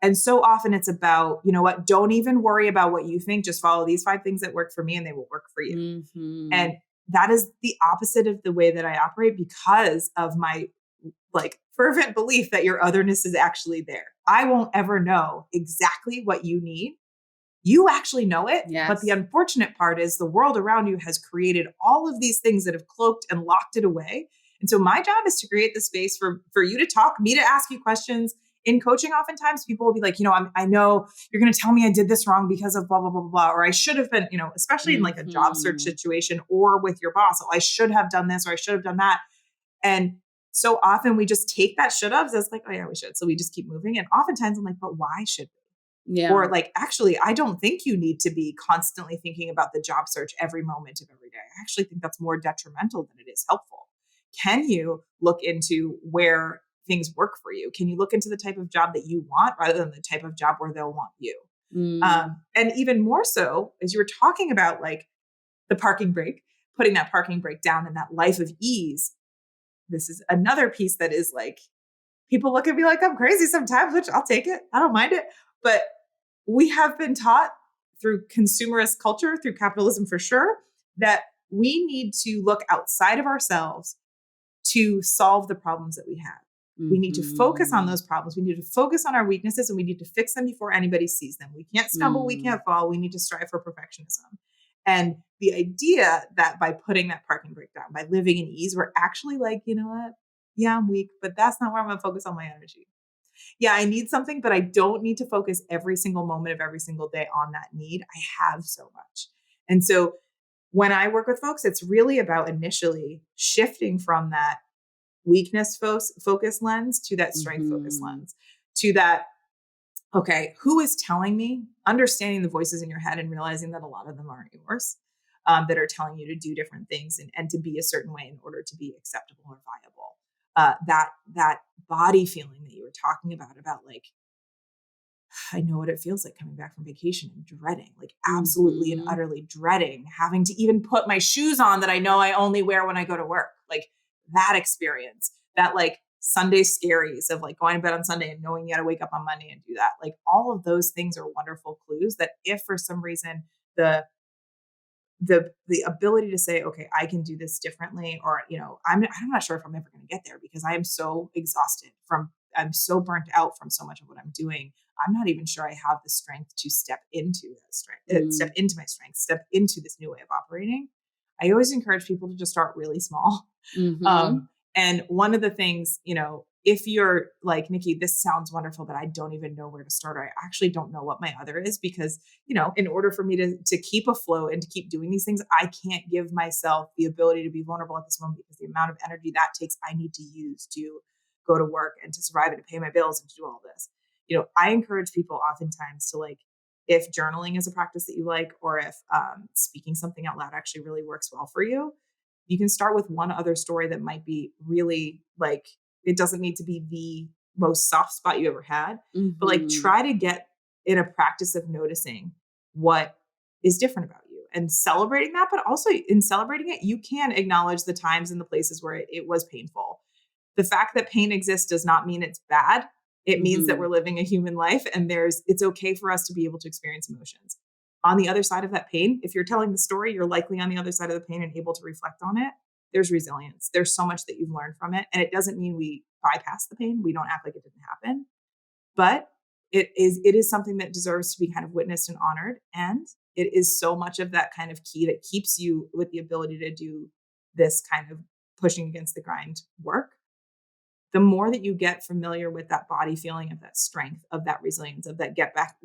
And so often it's about, you know what, don't even worry about what you think. Just follow these 5 things that work for me and they will work for you. And that is the opposite of the way that I operate, because of my like fervent belief that your otherness is actually there. I won't ever know exactly what you need. You actually know it. Yes. But the unfortunate part is the world around you has created all of these things that have cloaked and locked it away. And so my job is to create the space for you to talk, me to ask you questions. In coaching, oftentimes people will be like, you know, I know you're going to tell me I did this wrong because of blah, blah, blah, blah, blah, or I should have been, you know, especially in like a job search situation or with your boss. Oh, I should have done this, or I should have done that. And so often we just take that should have as like, oh yeah, we should. So we just keep moving. And oftentimes I'm like, but why should we? Yeah. Or like, actually, I don't think you need to be constantly thinking about the job search every moment of every day. I actually think that's more detrimental than it is helpful. Can you look into where things work for you? Can you look into the type of job that you want rather than the type of job where they'll want you? And even more so, as you were talking about like the parking brake, putting that parking brake down and that life of ease, this is another piece that is like, people look at me like I'm crazy sometimes, which I'll take it. I don't mind it. But we have been taught through consumerist culture, through capitalism for sure, that we need to look outside of ourselves to solve the problems that we have. We need to focus on those problems. We need to focus on our weaknesses, and we need to fix them before anybody sees them. We can't stumble. We can't fall. We need to strive for perfectionism. And the idea that by putting that parking brake down, by living in ease, we're actually like, you know what? Yeah, I'm weak, but that's not where I'm going to focus all my energy. Yeah, I need something, but I don't need to focus every single moment of every single day on that need. I have so much. And so when I work with folks, it's really about initially shifting from that weakness focus lens to that strength focus lens, to that, okay, who is telling me, understanding the voices in your head and realizing that a lot of them aren't yours, that are telling you to do different things and to be a certain way in order to be acceptable or viable. That body feeling that you were talking about like, I know what it feels like coming back from vacation and dreading, like absolutely and utterly dreading having to even put my shoes on that I know I only wear when I go to work. Like that experience, that like Sunday scaries of like going to bed on Sunday and knowing you got to wake up on Monday and do that. Like all of those things are wonderful clues that if for some reason the ability to say, okay, I can do this differently, or, I'm not sure if I'm ever going to get there because I am so exhausted I'm so burnt out from so much of what I'm doing. I'm not even sure I have the strength to step into that strength, step into my strength, step into this new way of operating. I always encourage people to just start really small. And one of the things, if you're like, Nikki, this sounds wonderful, but I don't even know where to start. Or I actually don't know what my other is because, in order for me to keep afloat and to keep doing these things, I can't give myself the ability to be vulnerable at this moment because the amount of energy that takes, I need to use to go to work and to survive and to pay my bills and to do all this. I encourage people oftentimes to like, if journaling is a practice that you like, or if speaking something out loud actually really works well for you, you can start with one other story that might be really like, it doesn't need to be the most soft spot you ever had, but like try to get in a practice of noticing what is different about you and celebrating that. But also in celebrating it, you can acknowledge the times and the places where it was painful. The fact that pain exists does not mean it's bad. It means that we're living a human life and it's okay for us to be able to experience emotions. On the other side of that pain, if you're telling the story, you're likely on the other side of the pain and able to reflect on it. There's resilience. There's so much that you've learned from it. And it doesn't mean we bypass the pain. We don't act like it didn't happen. But it is something that deserves to be kind of witnessed and honored. And it is so much of that kind of key that keeps you with the ability to do this kind of pushing against the grind work. The more that you get familiar with that body feeling of that strength, of that resilience, of that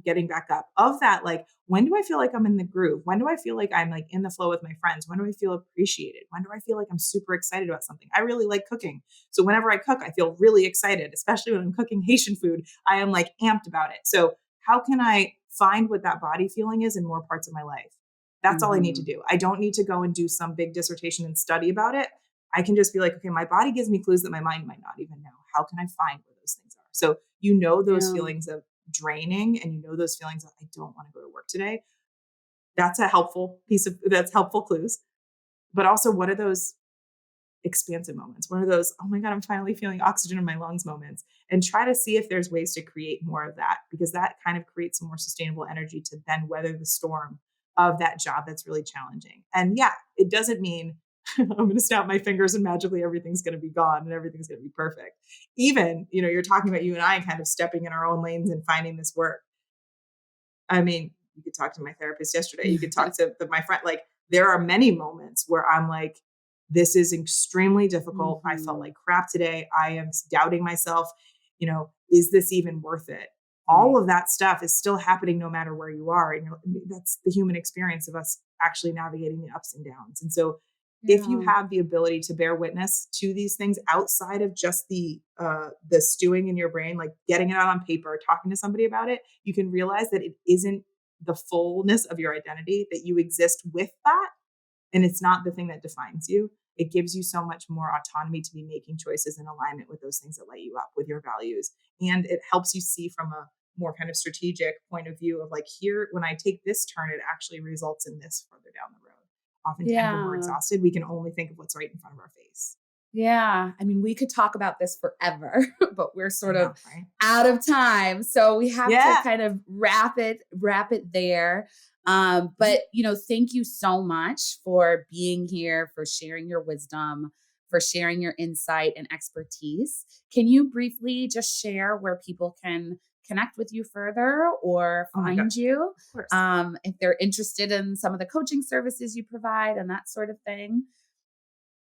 getting back up, of that, like, when do I feel like I'm in the groove? When do I feel like I'm like in the flow with my friends? When do I feel appreciated? When do I feel like I'm super excited about something? I really like cooking. So whenever I cook, I feel really excited, especially when I'm cooking Haitian food. I am like amped about it. So how can I find what that body feeling is in more parts of my life? That's all I need to do. I don't need to go and do some big dissertation and study about it. I can just be like, okay, my body gives me clues that my mind might not even know. How can I find where those things are? So those feelings of draining and those feelings of I don't want to go to work today. That's helpful clues. But also, what are those expansive moments? What are those, oh my God, I'm finally feeling oxygen in my lungs moments? And try to see if there's ways to create more of that, because that kind of creates some more sustainable energy to then weather the storm of that job that's really challenging. And yeah, it doesn't mean I'm going to snap my fingers and magically everything's going to be gone and everything's going to be perfect. Even, you're talking about you and I kind of stepping in our own lanes and finding this work. I mean, you could talk to my therapist yesterday. You could talk to my friend. Like, there are many moments where I'm like, this is extremely difficult. I felt like crap today. I am doubting myself. Is this even worth it? All of that stuff is still happening no matter where you are. And that's the human experience of us actually navigating the ups and downs. And so if you have the ability to bear witness to these things outside of just the stewing in your brain, like getting it out on paper, talking to somebody about it, you can realize that it isn't the fullness of your identity, that you exist with that. And it's not the thing that defines you. It gives you so much more autonomy to be making choices in alignment with those things that light you up, with your values. And it helps you see from a more kind of strategic point of view of like, here, when I take this turn, it actually results in this further down the road. Oftentimes when we're exhausted, we can only think of what's right in front of our face. Yeah. I mean, we could talk about this forever, but we're sort of out of time. So we have to kind of wrap it there. But, thank you so much for being here, for sharing your wisdom, for sharing your insight and expertise. Can you briefly just share where people can connect with you further or find you if they're interested in some of the coaching services you provide and that sort of thing?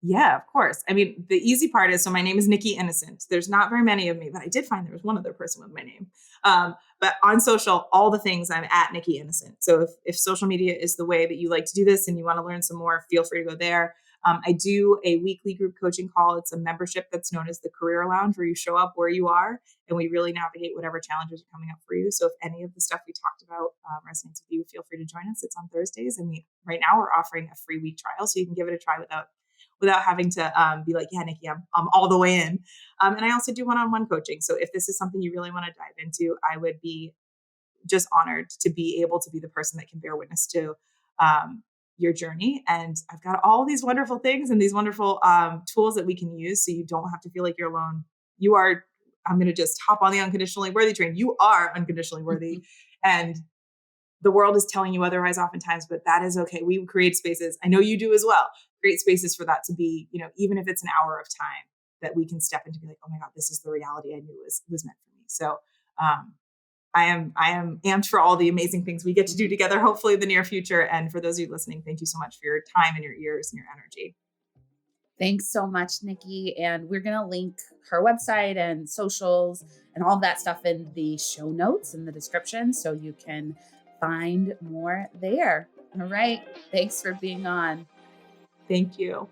Yeah, of course. I mean, the easy part is, so my name is Nikki Innocent. There's not very many of me, but I did find there was one other person with my name. But on social, all the things, I'm at Nikki Innocent. So if social media is the way that you like to do this and you want to learn some more, feel free to go there. I do a weekly group coaching call. It's a membership that's known as the Career Lounge, where you show up where you are and we really navigate whatever challenges are coming up for you. So if any of the stuff we talked about resonates with you, feel free to join us. It's on Thursdays, and right now we're offering a free week trial, so you can give it a try without having to be like, yeah, Nikki, I'm all the way in. And I also do one-on-one coaching. So if this is something you really want to dive into, I would be just honored to be able to be the person that can bear witness to your journey. And I've got all these wonderful things and these wonderful tools that we can use, so you don't have to feel like you're alone. I'm going to just hop on the unconditionally worthy train. You are unconditionally worthy. And the world is telling you otherwise oftentimes, but that is okay. We create spaces. I know you do as well. Create spaces for that to be, even if it's an hour of time that we can step into, be like, oh my God, this is the reality I knew was meant for me. So I am amped for all the amazing things we get to do together, hopefully in the near future. And for those of you listening, thank you so much for your time and your ears and your energy. Thanks so much, Nikki. And we're going to link her website and socials and all that stuff in the show notes in the description, so you can find more there. All right. Thanks for being on. Thank you.